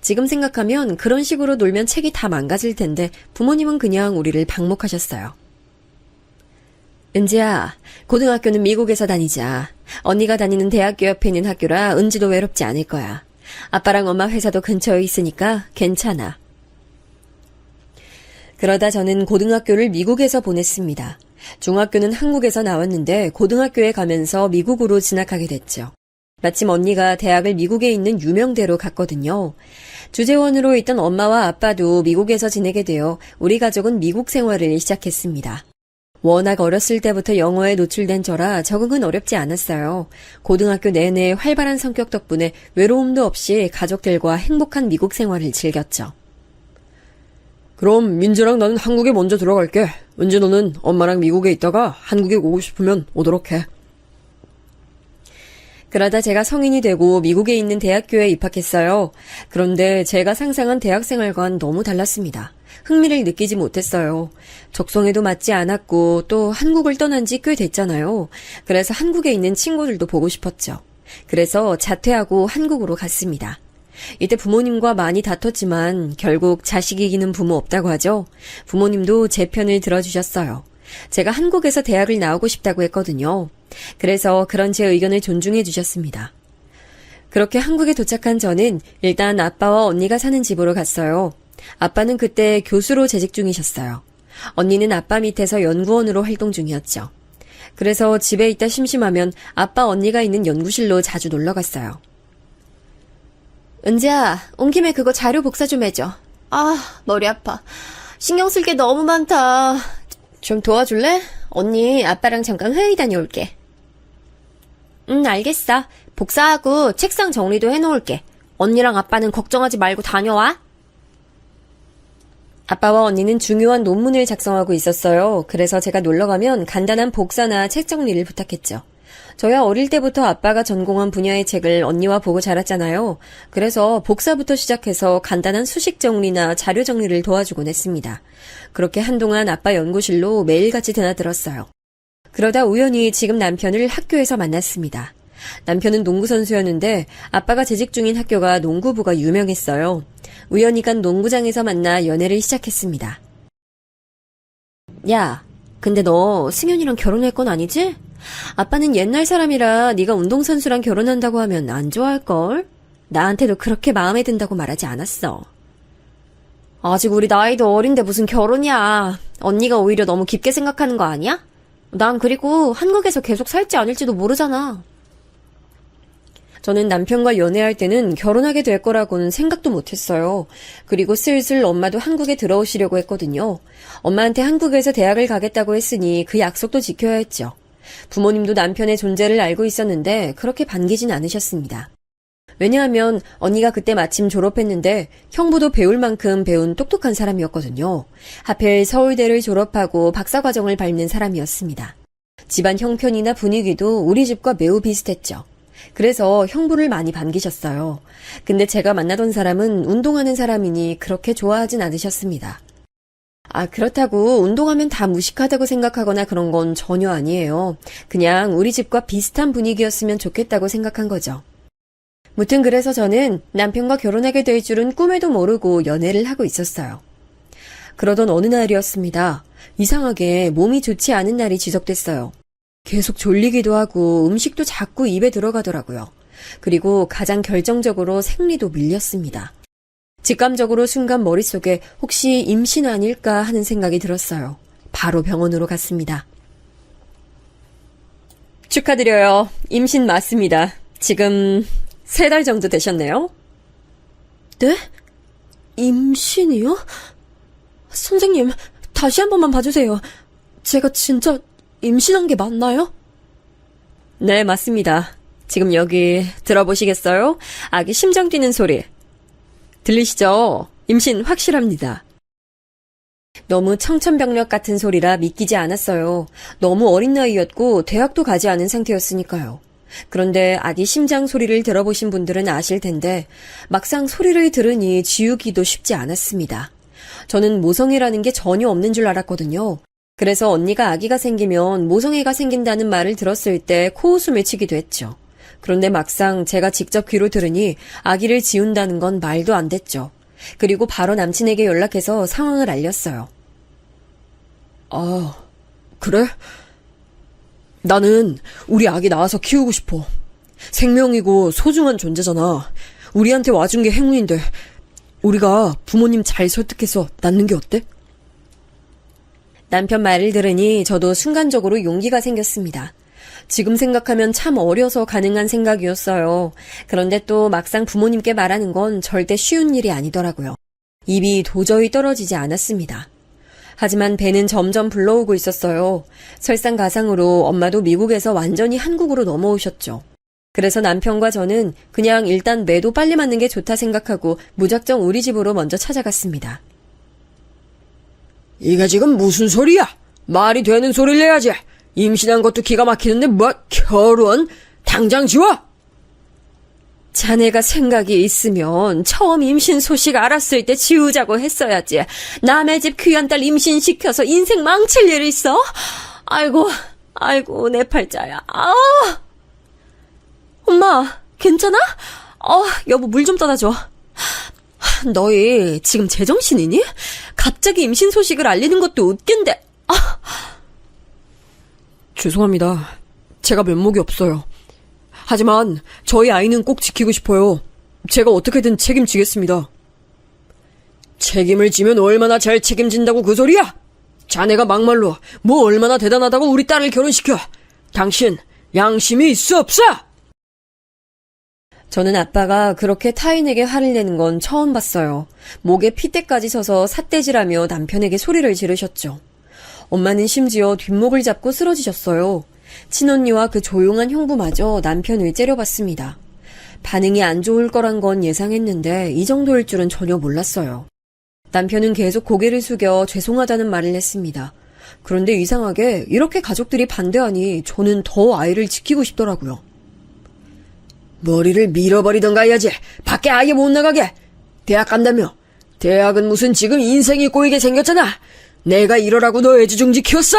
지금 생각하면 그런 식으로 놀면 책이 다 망가질 텐데 부모님은 그냥 우리를 방목하셨어요. 은지야, 고등학교는 미국에서 다니자. 언니가 다니는 대학교 옆에 있는 학교라 은지도 외롭지 않을 거야. 아빠랑 엄마 회사도 근처에 있으니까 괜찮아. 그러다 저는 고등학교를 미국에서 보냈습니다. 중학교는 한국에서 나왔는데 고등학교에 가면서 미국으로 진학하게 됐죠. 마침 언니가 대학을 미국에 있는 유명대로 갔거든요. 주재원으로 있던 엄마와 아빠도 미국에서 지내게 되어 우리 가족은 미국 생활을 시작했습니다. 워낙 어렸을 때부터 영어에 노출된 저라 적응은 어렵지 않았어요. 고등학교 내내 활발한 성격 덕분에 외로움도 없이 가족들과 행복한 미국 생활을 즐겼죠. 그럼 민지랑 나는 한국에 먼저 들어갈게. 은지 너는 엄마랑 미국에 있다가 한국에 오고 싶으면 오도록 해. 그러다 제가 성인이 되고 미국에 있는 대학교에 입학했어요. 그런데 제가 상상한 대학 생활과는 너무 달랐습니다. 흥미를 느끼지 못했어요. 적성에도 맞지 않았고 또 한국을 떠난 지 꽤 됐잖아요. 그래서 한국에 있는 친구들도 보고 싶었죠. 그래서 자퇴하고 한국으로 갔습니다. 이때 부모님과 많이 다퉜지만 결국 자식 이기는 부모 없다고 하죠. 부모님도 제 편을 들어주셨어요. 제가 한국에서 대학을 나오고 싶다고 했거든요. 그래서 그런 제 의견을 존중해 주셨습니다. 그렇게 한국에 도착한 저는 일단 아빠와 언니가 사는 집으로 갔어요. 아빠는 그때 교수로 재직 중이셨어요. 언니는 아빠 밑에서 연구원으로 활동 중이었죠. 그래서 집에 있다 심심하면 아빠 언니가 있는 연구실로 자주 놀러 갔어요. 은지야, 온 김에 그거 자료 복사 좀 해줘. 아, 머리 아파. 신경 쓸 게 너무 많다. 좀 도와줄래? 언니, 아빠랑 잠깐 회의 다녀올게. 응, 알겠어. 복사하고 책상 정리도 해놓을게. 언니랑 아빠는 걱정하지 말고 다녀와. 아빠와 언니는 중요한 논문을 작성하고 있었어요. 그래서 제가 놀러가면 간단한 복사나 책 정리를 부탁했죠. 저야 어릴 때부터 아빠가 전공한 분야의 책을 언니와 보고 자랐잖아요. 그래서 복사부터 시작해서 간단한 수식 정리나 자료 정리를 도와주곤 했습니다. 그렇게 한동안 아빠 연구실로 매일같이 드나들었어요. 그러다 우연히 지금 남편을 학교에서 만났습니다. 남편은 농구선수였는데 아빠가 재직 중인 학교가 농구부가 유명했어요. 우연히 간 농구장에서 만나 연애를 시작했습니다. 야, 근데 너 승현이랑 결혼할 건 아니지? 아빠는 옛날 사람이라 네가 운동선수랑 결혼한다고 하면 안 좋아할걸? 나한테도 그렇게 마음에 든다고 말하지 않았어. 아직 우리 나이도 어린데 무슨 결혼이야. 언니가 오히려 너무 깊게 생각하는 거 아니야? 난 그리고 한국에서 계속 살지 않을지도 모르잖아. 저는 남편과 연애할 때는 결혼하게 될 거라고는 생각도 못했어요. 그리고 슬슬 엄마도 한국에 들어오시려고 했거든요. 엄마한테 한국에서 대학을 가겠다고 했으니 그 약속도 지켜야 했죠. 부모님도 남편의 존재를 알고 있었는데 그렇게 반기진 않으셨습니다. 왜냐하면 언니가 그때 마침 졸업했는데 형부도 배울 만큼 배운 똑똑한 사람이었거든요. 하필 서울대를 졸업하고 박사과정을 밟는 사람이었습니다. 집안 형편이나 분위기도 우리 집과 매우 비슷했죠. 그래서 형부를 많이 반기셨어요. 근데 제가 만나던 사람은 운동하는 사람이니 그렇게 좋아하진 않으셨습니다. 그렇다고 운동하면 다 무식하다고 생각하거나 그런 건 전혀 아니에요. 그냥 우리 집과 비슷한 분위기였으면 좋겠다고 생각한 거죠. 무튼 그래서 저는 남편과 결혼하게 될 줄은 꿈에도 모르고 연애를 하고 있었어요. 그러던 어느 날이었습니다. 이상하게 몸이 좋지 않은 날이 지속됐어요. 계속 졸리기도 하고 음식도 자꾸 입에 들어가더라고요. 그리고 가장 결정적으로 생리도 밀렸습니다. 직감적으로 순간 머릿속에 혹시 임신 아닐까 하는 생각이 들었어요. 바로 병원으로 갔습니다. 축하드려요. 임신 맞습니다. 지금 3달 정도 되셨네요. 네? 임신이요? 선생님, 다시 한 번만 봐주세요. 제가 진짜 임신한 게 맞나요? 네, 맞습니다. 지금 여기 들어보시겠어요? 아기 심장 뛰는 소리. 들리시죠? 임신 확실합니다. 너무 청천벽력 같은 소리라 믿기지 않았어요. 너무 어린 나이였고 대학도 가지 않은 상태였으니까요. 그런데 아기 심장 소리를 들어보신 분들은 아실 텐데 막상 소리를 들으니 지우기도 쉽지 않았습니다. 저는 모성애라는 게 전혀 없는 줄 알았거든요. 그래서 언니가 아기가 생기면 모성애가 생긴다는 말을 들었을 때 코웃음을 치기도 했죠. 그런데 막상 제가 직접 귀로 들으니 아기를 지운다는 건 말도 안 됐죠. 그리고 바로 남친에게 연락해서 상황을 알렸어요. 아, 그래? 나는 우리 아기 낳아서 키우고 싶어. 생명이고 소중한 존재잖아. 우리한테 와준 게 행운인데 우리가 부모님 잘 설득해서 낳는 게 어때? 남편 말을 들으니 저도 순간적으로 용기가 생겼습니다. 지금 생각하면 참 어려서 가능한 생각이었어요. 그런데 또 막상 부모님께 말하는 건 절대 쉬운 일이 아니더라고요. 입이 도저히 떨어지지 않았습니다. 하지만 배는 점점 불러오고 있었어요. 설상가상으로 엄마도 미국에서 완전히 한국으로 넘어오셨죠. 그래서 남편과 저는 그냥 일단 매도 빨리 맞는 게 좋다 생각하고 무작정 우리 집으로 먼저 찾아갔습니다. 이게 지금 무슨 소리야? 말이 되는 소리를 내야지. 임신한 것도 기가 막히는데 뭐 결혼? 당장 지워! 자네가 생각이 있으면 처음 임신 소식 알았을 때 지우자고 했어야지. 남의 집 귀한 딸 임신시켜서 인생 망칠 일 있어? 아이고 내 팔자야. 엄마 괜찮아? 여보 물 좀 떠다 줘. 너희 지금 제정신이니? 갑자기 임신 소식을 알리는 것도 웃긴데. 죄송합니다. 제가 면목이 없어요. 하지만 저희 아이는 꼭 지키고 싶어요. 제가 어떻게든 책임지겠습니다. 책임을 지면 얼마나 잘 책임진다고 그 소리야? 자네가 막말로 뭐 얼마나 대단하다고 우리 딸을 결혼시켜. 당신 양심이 있어 없어? 저는 아빠가 그렇게 타인에게 화를 내는 건 처음 봤어요. 목에 핏대까지 서서 삿대질하며 남편에게 소리를 지르셨죠. 엄마는 심지어 뒷목을 잡고 쓰러지셨어요. 친언니와 그 조용한 형부마저 남편을 째려봤습니다. 반응이 안 좋을 거란 건 예상했는데 이 정도일 줄은 전혀 몰랐어요. 남편은 계속 고개를 숙여 죄송하다는 말을 했습니다. 그런데 이상하게 이렇게 가족들이 반대하니 저는 더 아이를 지키고 싶더라고요. 머리를 밀어버리던가 해야지. 밖에 아예 못 나가게. 대학 간다며. 대학은 무슨 지금 인생이 꼬이게 생겼잖아. 내가 이러라고 너 애지중지 키웠어?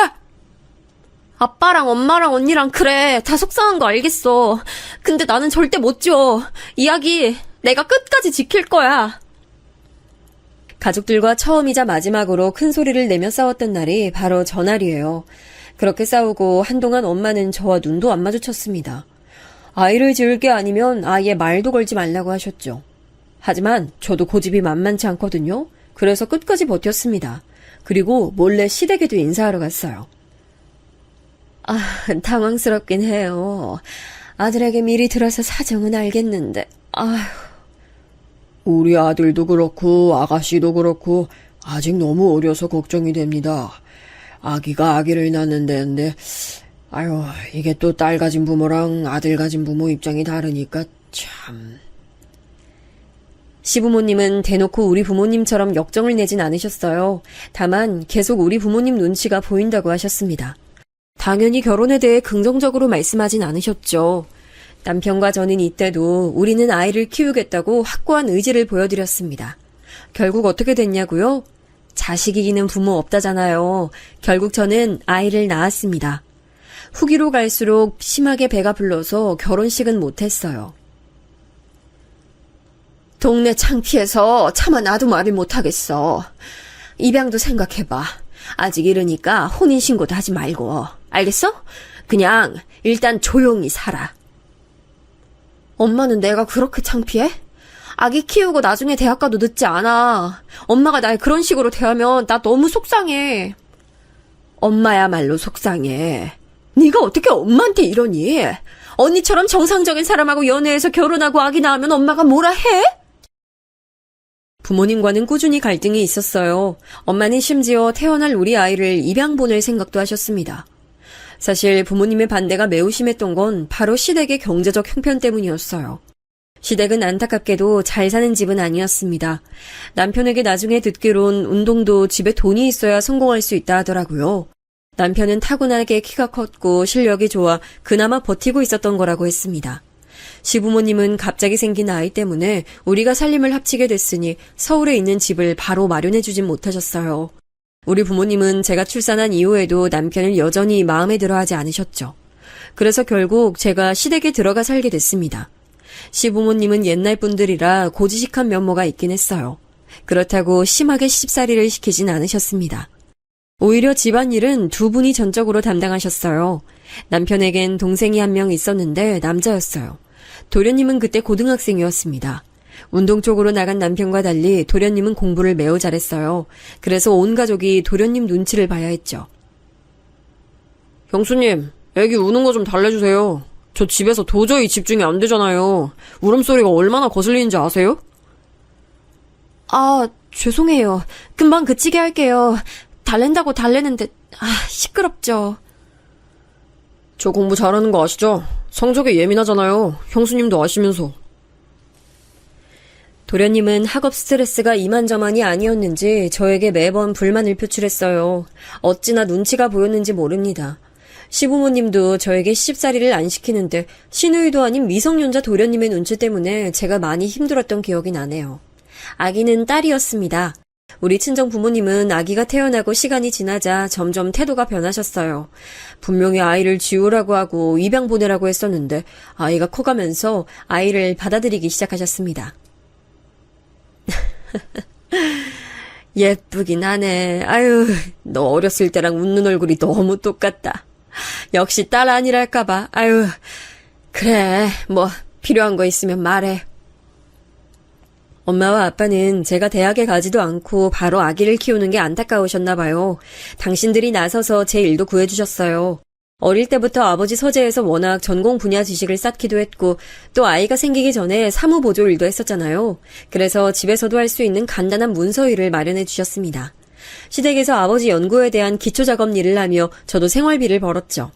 아빠랑 엄마랑 언니랑 그래. 다 속상한 거 알겠어. 근데 나는 절대 못 지워. 이야기 내가 끝까지 지킬 거야. 가족들과 처음이자 마지막으로 큰 소리를 내며 싸웠던 날이 바로 저날이에요. 그렇게 싸우고 한동안 엄마는 저와 눈도 안 마주쳤습니다. 아이를 지을 게 아니면 아예 말도 걸지 말라고 하셨죠. 하지만 저도 고집이 만만치 않거든요. 그래서 끝까지 버텼습니다. 그리고 몰래 시댁에도 인사하러 갔어요. 당황스럽긴 해요. 아들에게 미리 들어서 사정은 알겠는데, 우리 아들도 그렇고 아가씨도 그렇고 아직 너무 어려서 걱정이 됩니다. 아기가 아기를 낳는다는데 이게 또 딸 가진 부모랑 아들 가진 부모 입장이 다르니까 참... 시부모님은 대놓고 우리 부모님처럼 역정을 내진 않으셨어요. 다만 계속 우리 부모님 눈치가 보인다고 하셨습니다. 당연히 결혼에 대해 긍정적으로 말씀하진 않으셨죠. 남편과 저는 이때도 우리는 아이를 키우겠다고 확고한 의지를 보여드렸습니다. 결국 어떻게 됐냐고요? 자식 이기는 부모 없다잖아요. 결국 저는 아이를 낳았습니다. 후기로 갈수록 심하게 배가 불러서 결혼식은 못했어요. 동네 창피해서 차마 나도 말을 못하겠어. 입양도 생각해봐. 아직 이르니까 혼인신고도 하지 말고. 알겠어? 그냥 일단 조용히 살아. 엄마는 내가 그렇게 창피해? 아기 키우고 나중에 대학 가도 늦지 않아. 엄마가 날 그런 식으로 대하면 나 너무 속상해. 엄마야말로 속상해. 네가 어떻게 엄마한테 이러니? 언니처럼 정상적인 사람하고 연애해서 결혼하고 아기 낳으면 엄마가 뭐라 해? 부모님과는 꾸준히 갈등이 있었어요. 엄마는 심지어 태어날 우리 아이를 입양 보낼 생각도 하셨습니다. 사실 부모님의 반대가 매우 심했던 건 바로 시댁의 경제적 형편 때문이었어요. 시댁은 안타깝게도 잘 사는 집은 아니었습니다. 남편에게 나중에 듣기론 운동도 집에 돈이 있어야 성공할 수 있다 하더라고요. 남편은 타고나게 키가 컸고 실력이 좋아 그나마 버티고 있었던 거라고 했습니다. 시부모님은 갑자기 생긴 아이 때문에 우리가 살림을 합치게 됐으니 서울에 있는 집을 바로 마련해주진 못하셨어요. 우리 부모님은 제가 출산한 이후에도 남편을 여전히 마음에 들어하지 않으셨죠. 그래서 결국 제가 시댁에 들어가 살게 됐습니다. 시부모님은 옛날 분들이라 고지식한 면모가 있긴 했어요. 그렇다고 심하게 시집살이를 시키진 않으셨습니다. 오히려 집안일은 두 분이 전적으로 담당하셨어요. 남편에겐 동생이 한 명 있었는데 남자였어요. 도련님은 그때 고등학생이었습니다. 운동 쪽으로 나간 남편과 달리 도련님은 공부를 매우 잘했어요. 그래서 온 가족이 도련님 눈치를 봐야 했죠. 형수님, 애기 우는 거 좀 달래주세요. 저 집에서 도저히 집중이 안 되잖아요. 울음소리가 얼마나 거슬리는지 아세요? 아, 죄송해요. 금방 그치게 할게요. 달랜다고 달래는데, 시끄럽죠. 저 공부 잘하는 거 아시죠? 성적에 예민하잖아요. 형수님도 아시면서. 도련님은 학업 스트레스가 이만저만이 아니었는지 저에게 매번 불만을 표출했어요. 어찌나 눈치가 보였는지 모릅니다. 시부모님도 저에게 시집살이를 안 시키는데 신우이도 아닌 미성년자 도련님의 눈치 때문에 제가 많이 힘들었던 기억이 나네요. 아기는 딸이었습니다. 우리 친정 부모님은 아기가 태어나고 시간이 지나자 점점 태도가 변하셨어요. 분명히 아이를 지우라고 하고 입양 보내라고 했었는데 아이가 커가면서 아이를 받아들이기 시작하셨습니다. 예쁘긴 하네. 아유, 너 어렸을 때랑 웃는 얼굴이 너무 똑같다. 역시 딸 아니랄까봐. 아유, 그래, 뭐 필요한 거 있으면 말해. 엄마와 아빠는 제가 대학에 가지도 않고 바로 아기를 키우는 게 안타까우셨나 봐요. 당신들이 나서서 제 일도 구해주셨어요. 어릴 때부터 아버지 서재에서 워낙 전공 분야 지식을 쌓기도 했고 또 아이가 생기기 전에 사무보조 일도 했었잖아요. 그래서 집에서도 할 수 있는 간단한 문서 일을 마련해 주셨습니다. 시댁에서 아버지 연구에 대한 기초작업 일을 하며 저도 생활비를 벌었죠.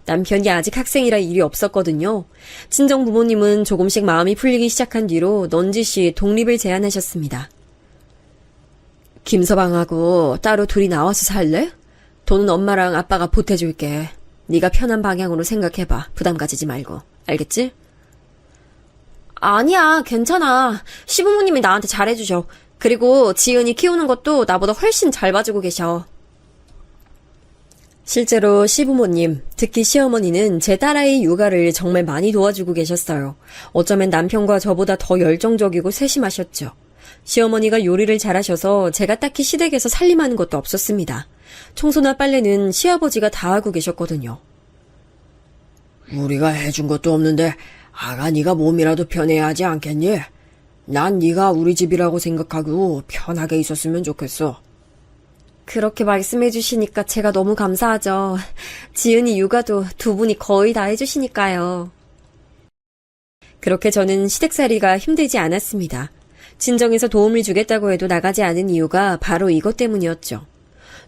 남편이 아직 학생이라 일이 없었거든요. 친정 부모님은 조금씩 마음이 풀리기 시작한 뒤로 넌지시 독립을 제안하셨습니다. 김서방하고 따로 둘이 나와서 살래? 돈은 엄마랑 아빠가 보태줄게. 네가 편한 방향으로 생각해봐. 부담 가지지 말고. 알겠지? 아니야, 괜찮아. 시부모님이 나한테 잘해주셔. 그리고 지은이 키우는 것도 나보다 훨씬 잘 봐주고 계셔. 실제로 시부모님, 특히 시어머니는 제 딸아이 육아를 정말 많이 도와주고 계셨어요. 어쩌면 남편과 저보다 더 열정적이고 세심하셨죠. 시어머니가 요리를 잘하셔서 제가 딱히 시댁에서 살림하는 것도 없었습니다. 청소나 빨래는 시아버지가 다 하고 계셨거든요. 우리가 해준 것도 없는데 아가 네가 몸이라도 편해야 하지 않겠니? 난 네가 우리 집이라고 생각하고 편하게 있었으면 좋겠어. 그렇게 말씀해 주시니까 제가 너무 감사하죠. 지은이 육아도 두 분이 거의 다 해주시니까요. 그렇게 저는 시댁살이가 힘들지 않았습니다. 친정에서 도움을 주겠다고 해도 나가지 않은 이유가 바로 이것 때문이었죠.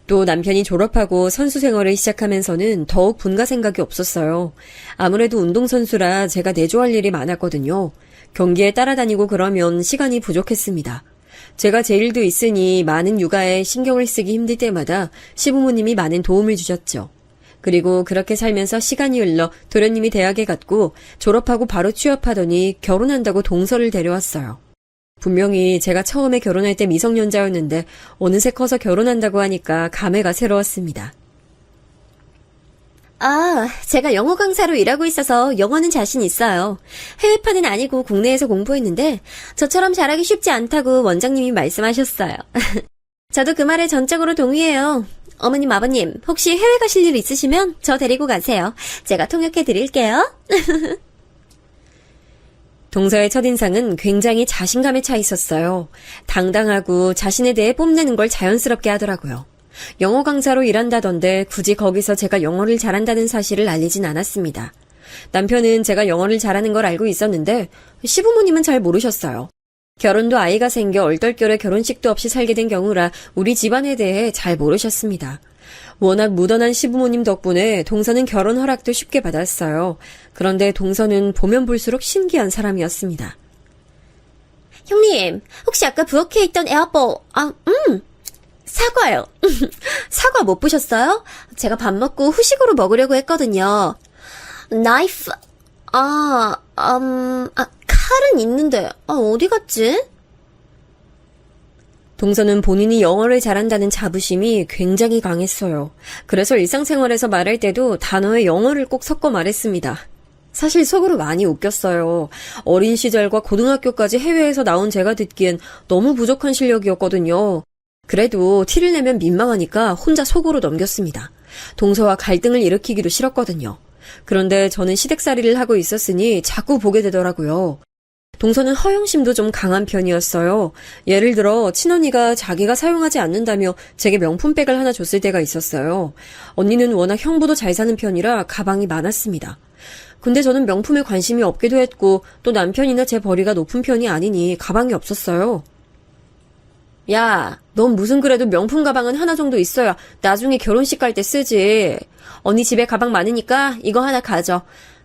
또 남편이 졸업하고 선수 생활을 시작하면서는 더욱 분가 생각이 없었어요. 아무래도 운동선수라 제가 내조할 일이 많았거든요. 경기에 따라다니고 그러면 시간이 부족했습니다. 제가 제 일도 있으니 많은 육아에 신경을 쓰기 힘들 때마다 시부모님이 많은 도움을 주셨죠. 그리고 그렇게 살면서 시간이 흘러 도련님이 대학에 갔고 졸업하고 바로 취업하더니 결혼한다고 동서를 데려왔어요. 분명히 제가 처음에 결혼할 때 미성년자였는데 어느새 커서 결혼한다고 하니까 감회가 새로웠습니다. 제가 영어 강사로 일하고 있어서 영어는 자신 있어요. 해외파는 아니고 국내에서 공부했는데 저처럼 잘하기 쉽지 않다고 원장님이 말씀하셨어요. 저도 그 말에 전적으로 동의해요. 어머님, 아버님, 혹시 해외 가실 일 있으시면 저 데리고 가세요. 제가 통역해 드릴게요. 동서의 첫인상은 굉장히 자신감에 차 있었어요. 당당하고 자신에 대해 뽐내는 걸 자연스럽게 하더라고요. 영어 강사로 일한다던데 굳이 거기서 제가 영어를 잘한다는 사실을 알리진 않았습니다. 남편은 제가 영어를 잘하는 걸 알고 있었는데 시부모님은 잘 모르셨어요. 결혼도 아이가 생겨 얼떨결에 결혼식도 없이 살게 된 경우라 우리 집안에 대해 잘 모르셨습니다. 워낙 무던한 시부모님 덕분에 동서는 결혼 허락도 쉽게 받았어요. 그런데 동서는 보면 볼수록 신기한 사람이었습니다. 형님, 혹시 아까 부엌에 있던 애플, 사과요. 사과 못 보셨어요? 제가 밥 먹고 후식으로 먹으려고 했거든요. 나이프, 칼은 있는데, 어디 갔지? 동서는 본인이 영어를 잘한다는 자부심이 굉장히 강했어요. 그래서 일상생활에서 말할 때도 단어에 영어를 꼭 섞어 말했습니다. 사실 속으로 많이 웃겼어요. 어린 시절과 고등학교까지 해외에서 나온 제가 듣기엔 너무 부족한 실력이었거든요. 그래도 티를 내면 민망하니까 혼자 속으로 넘겼습니다. 동서와 갈등을 일으키기도 싫었거든요. 그런데 저는 시댁살이를 하고 있었으니 자꾸 보게 되더라고요. 동서는 허영심도 좀 강한 편이었어요. 예를 들어 친언니가 자기가 사용하지 않는다며 제게 명품백을 하나 줬을 때가 있었어요. 언니는 워낙 형부도 잘 사는 편이라 가방이 많았습니다. 근데 저는 명품에 관심이 없기도 했고 또 남편이나 제 벌이가 높은 편이 아니니 가방이 없었어요. 야, 넌 무슨 그래도 명품 가방은 하나 정도 있어야 나중에 결혼식 갈 때 쓰지. 언니 집에 가방 많으니까 이거 하나 가져.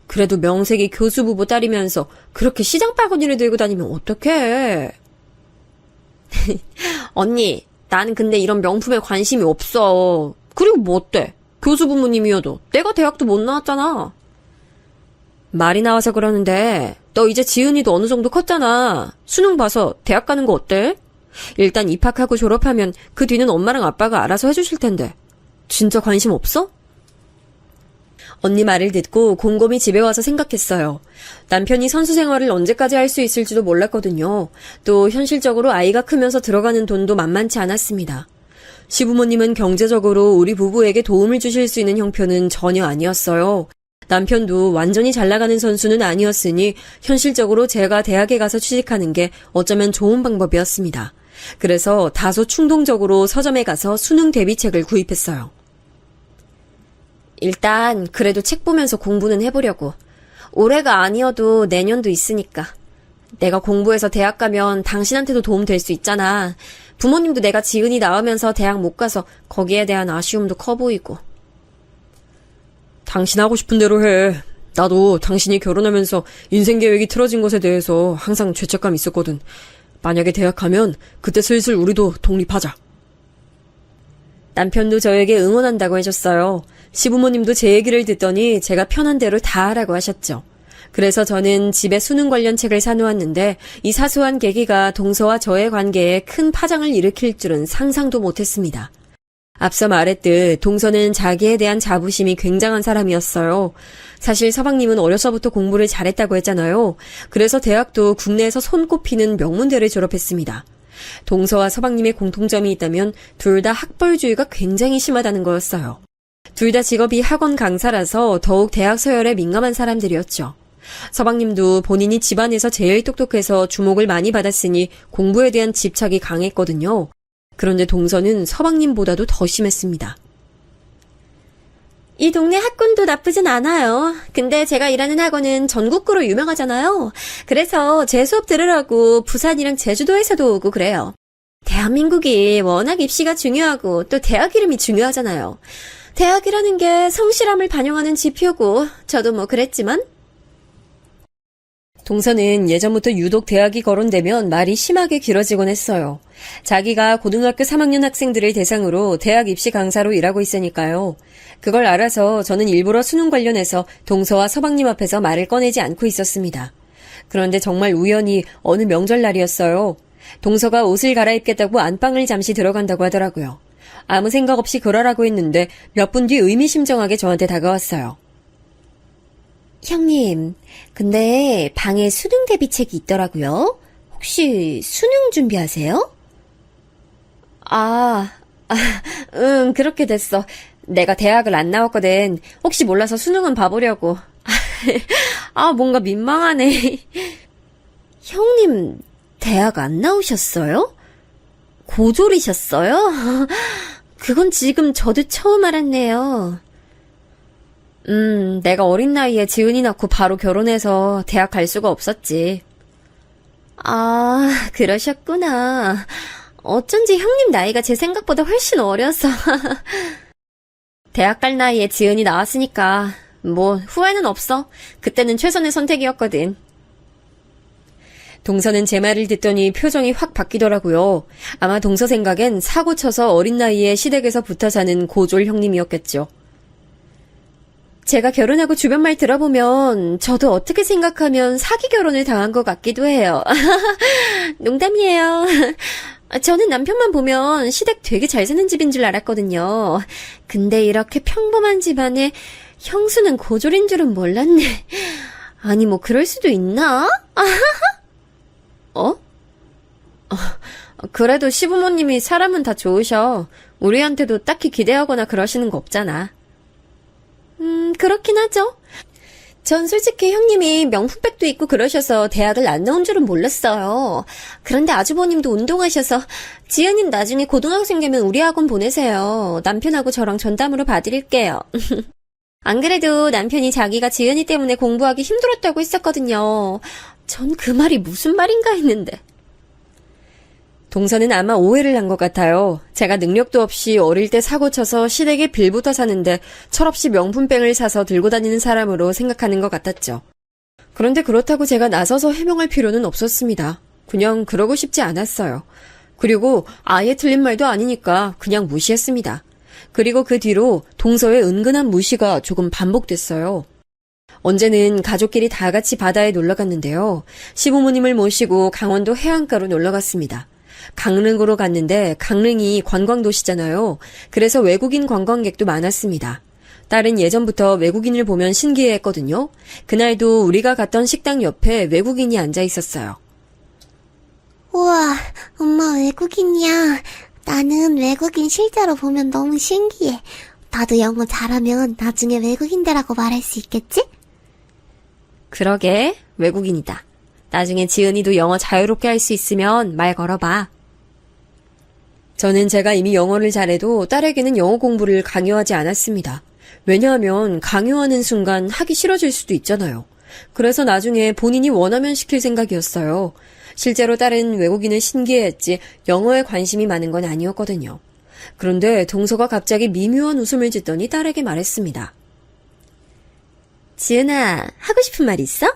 그래도 명색이 교수부부 딸이면서 그렇게 시장 바구니를 들고 다니면 어떡해. 언니, 나는 근데 이런 명품에 관심이 없어. 그리고 뭐 어때? 교수부모님이어도 내가 대학도 못 나왔잖아. 말이 나와서 그러는데 너 이제 지은이도 어느 정도 컸잖아. 수능 봐서 대학 가는 거 어때? 일단 입학하고 졸업하면 그 뒤는 엄마랑 아빠가 알아서 해주실 텐데. 진짜 관심 없어? 언니 말을 듣고 곰곰이 집에 와서 생각했어요. 남편이 선수 생활을 언제까지 할 수 있을지도 몰랐거든요. 또 현실적으로 아이가 크면서 들어가는 돈도 만만치 않았습니다. 시부모님은 경제적으로 우리 부부에게 도움을 주실 수 있는 형편은 전혀 아니었어요. 남편도 완전히 잘 나가는 선수는 아니었으니 현실적으로 제가 대학에 가서 취직하는 게 어쩌면 좋은 방법이었습니다. 그래서 다소 충동적으로 서점에 가서 수능 대비책을 구입했어요. 일단 그래도 책 보면서 공부는 해보려고. 올해가 아니어도 내년도 있으니까. 내가 공부해서 대학 가면 당신한테도 도움 될 수 있잖아. 부모님도 내가 지은이 낳으면서 대학 못 가서 거기에 대한 아쉬움도 커 보이고. 당신 하고 싶은 대로 해. 나도 당신이 결혼하면서 인생 계획이 틀어진 것에 대해서 항상 죄책감 있었거든. 만약에 대학 가면 그때 슬슬 우리도 독립하자. 남편도 저에게 응원한다고 해줬어요. 시부모님도 제 얘기를 듣더니 제가 편한 대로 다 하라고 하셨죠. 그래서 저는 집에 수능 관련 책을 사놓았는데 이 사소한 계기가 동서와 저의 관계에 큰 파장을 일으킬 줄은 상상도 못했습니다. 앞서 말했듯 동서는 자기에 대한 자부심이 굉장한 사람이었어요. 사실 서방님은 어려서부터 공부를 잘했다고 했잖아요. 그래서 대학도 국내에서 손꼽히는 명문대를 졸업했습니다. 동서와 서방님의 공통점이 있다면 둘 다 학벌주의가 굉장히 심하다는 거였어요. 둘 다 직업이 학원 강사라서 더욱 대학 서열에 민감한 사람들이었죠. 서방님도 본인이 집안에서 제일 똑똑해서 주목을 많이 받았으니 공부에 대한 집착이 강했거든요. 그런데 동서는 서방님보다도 더 심했습니다. 이 동네 학군도 나쁘진 않아요. 근데 제가 일하는 학원은 전국구로 유명하잖아요. 그래서 제 수업 들으라고 부산이랑 제주도에서도 오고 그래요. 대한민국이 워낙 입시가 중요하고 또 대학 이름이 중요하잖아요. 대학이라는 게 성실함을 반영하는 지표고 저도 뭐 그랬지만. 동서는 예전부터 유독 대학이 거론되면 말이 심하게 길어지곤 했어요. 자기가 고등학교 3학년 학생들을 대상으로 대학 입시 강사로 일하고 있으니까요. 그걸 알아서 저는 일부러 수능 관련해서 동서와 서방님 앞에서 말을 꺼내지 않고 있었습니다. 그런데 정말 우연히 어느 명절날이었어요. 동서가 옷을 갈아입겠다고 안방을 잠시 들어간다고 하더라고요. 아무 생각 없이 그러라고 했는데 몇 분 뒤 의미심장하게 저한테 다가왔어요. 형님, 근데 방에 수능 대비책이 있더라고요. 혹시 수능 준비하세요? 응, 그렇게 됐어. 내가 대학을 안 나왔거든. 혹시 몰라서 수능은 봐보려고. 뭔가 민망하네. 형님, 대학 안 나오셨어요? 고졸이셨어요? 그건 지금 저도 처음 알았네요. 내가 어린 나이에 지은이 낳고 바로 결혼해서 대학 갈 수가 없었지. 그러셨구나. 어쩐지 형님 나이가 제 생각보다 훨씬 어려서. 대학 갈 나이에 지은이 나왔으니까 뭐 후회는 없어. 그때는 최선의 선택이었거든. 동서는 제 말을 듣더니 표정이 확 바뀌더라고요. 아마 동서 생각엔 사고 쳐서 어린 나이에 시댁에서 붙어 사는 고졸 형님이었겠죠. 제가 결혼하고 주변 말 들어보면 저도 어떻게 생각하면 사기 결혼을 당한 것 같기도 해요. 농담이에요. 저는 남편만 보면 시댁 되게 잘 사는 집인 줄 알았거든요. 근데 이렇게 평범한 집안에 형수는 고졸인 줄은 몰랐네. 아니 뭐 그럴 수도 있나? 그래도 시부모님이 사람은 다 좋으셔. 우리한테도 딱히 기대하거나 그러시는 거 없잖아. 그렇긴 하죠. 전 솔직히 형님이 명품백도 입고 그러셔서 대학을 안 나온 줄은 몰랐어요. 그런데 아주버님도 운동하셔서 지은님 나중에 고등학생 되면 우리 학원 보내세요. 남편하고 저랑 전담으로 봐드릴게요. 안 그래도 남편이 자기가 지은이 때문에 공부하기 힘들었다고 했었거든요. 전 그 말이 무슨 말인가 했는데. 동서는 아마 오해를 한 것 같아요. 제가 능력도 없이 어릴 때 사고 쳐서 시댁에 빌부터 사는데 철없이 명품백을 사서 들고 다니는 사람으로 생각하는 것 같았죠. 그런데 그렇다고 제가 나서서 해명할 필요는 없었습니다. 그냥 그러고 싶지 않았어요. 그리고 아예 틀린 말도 아니니까 그냥 무시했습니다. 그리고 그 뒤로 동서의 은근한 무시가 조금 반복됐어요. 언제는 가족끼리 다 같이 바다에 놀러 갔는데요. 시부모님을 모시고 강원도 해안가로 놀러 갔습니다. 강릉으로 갔는데 강릉이 관광도시잖아요. 그래서 외국인 관광객도 많았습니다. 딸은 예전부터 외국인을 보면 신기해했거든요. 그날도 우리가 갔던 식당 옆에 외국인이 앉아 있었어요. 우와, 엄마 외국인이야. 나는 외국인 실제로 보면 너무 신기해. 나도 영어 잘하면 나중에 외국인들하고 말할 수 있겠지? 그러게, 외국인이다. 나중에 지은이도 영어 자유롭게 할 수 있으면 말 걸어봐. 저는 제가 이미 영어를 잘해도 딸에게는 영어 공부를 강요하지 않았습니다. 왜냐하면 강요하는 순간 하기 싫어질 수도 있잖아요. 그래서 나중에 본인이 원하면 시킬 생각이었어요. 실제로 딸은 외국인을 신기해했지 영어에 관심이 많은 건 아니었거든요. 그런데 동서가 갑자기 미묘한 웃음을 짓더니 딸에게 말했습니다. 지은아, 하고 싶은 말 있어?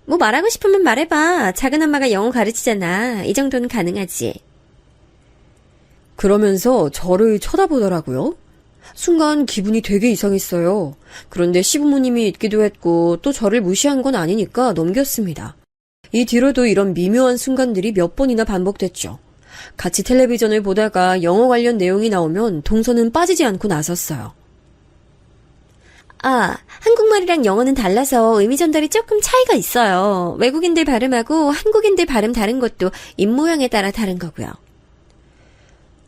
뭐 말하고 싶으면 말해봐. 작은 엄마가 영어 가르치잖아. 이 정도는 가능하지. 그러면서 저를 쳐다보더라고요. 순간 기분이 되게 이상했어요. 그런데 시부모님이 있기도 했고 또 저를 무시한 건 아니니까 넘겼습니다. 이 뒤로도 이런 미묘한 순간들이 몇 번이나 반복됐죠. 같이 텔레비전을 보다가 영어 관련 내용이 나오면 동서는 빠지지 않고 나섰어요. 한국말이랑 영어는 달라서 의미 전달이 조금 차이가 있어요. 외국인들 발음하고 한국인들 발음 다른 것도 입모양에 따라 다른 거고요.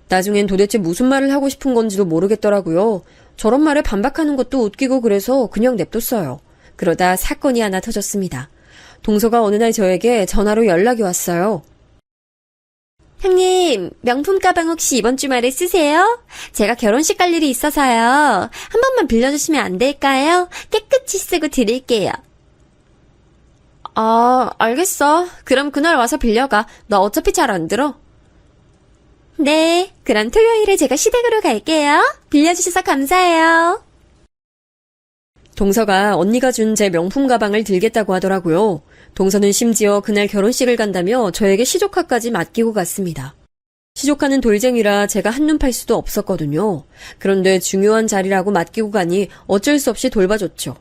나중엔 도대체 무슨 말을 하고 싶은 건지도 모르겠더라고요. 저런 말에 반박하는 것도 웃기고 그래서 그냥 냅뒀어요. 그러다 사건이 하나 터졌습니다. 동서가 어느 날 저에게 전화로 연락이 왔어요. 형님, 명품 가방 혹시 이번 주말에 쓰세요? 제가 결혼식 갈 일이 있어서요. 한 번만 빌려주시면 안 될까요? 깨끗이 쓰고 드릴게요. 알겠어. 그럼 그날 와서 빌려가. 나 어차피 잘 안 들어. 네, 그럼 토요일에 제가 시댁으로 갈게요. 빌려주셔서 감사해요. 동서가 언니가 준 제 명품 가방을 들겠다고 하더라고요. 동서는 심지어 그날 결혼식을 간다며 저에게 시조카까지 맡기고 갔습니다. 시조카는 돌쟁이라 제가 한눈 팔 수도 없었거든요. 그런데 중요한 자리라고 맡기고 가니 어쩔 수 없이 돌봐줬죠.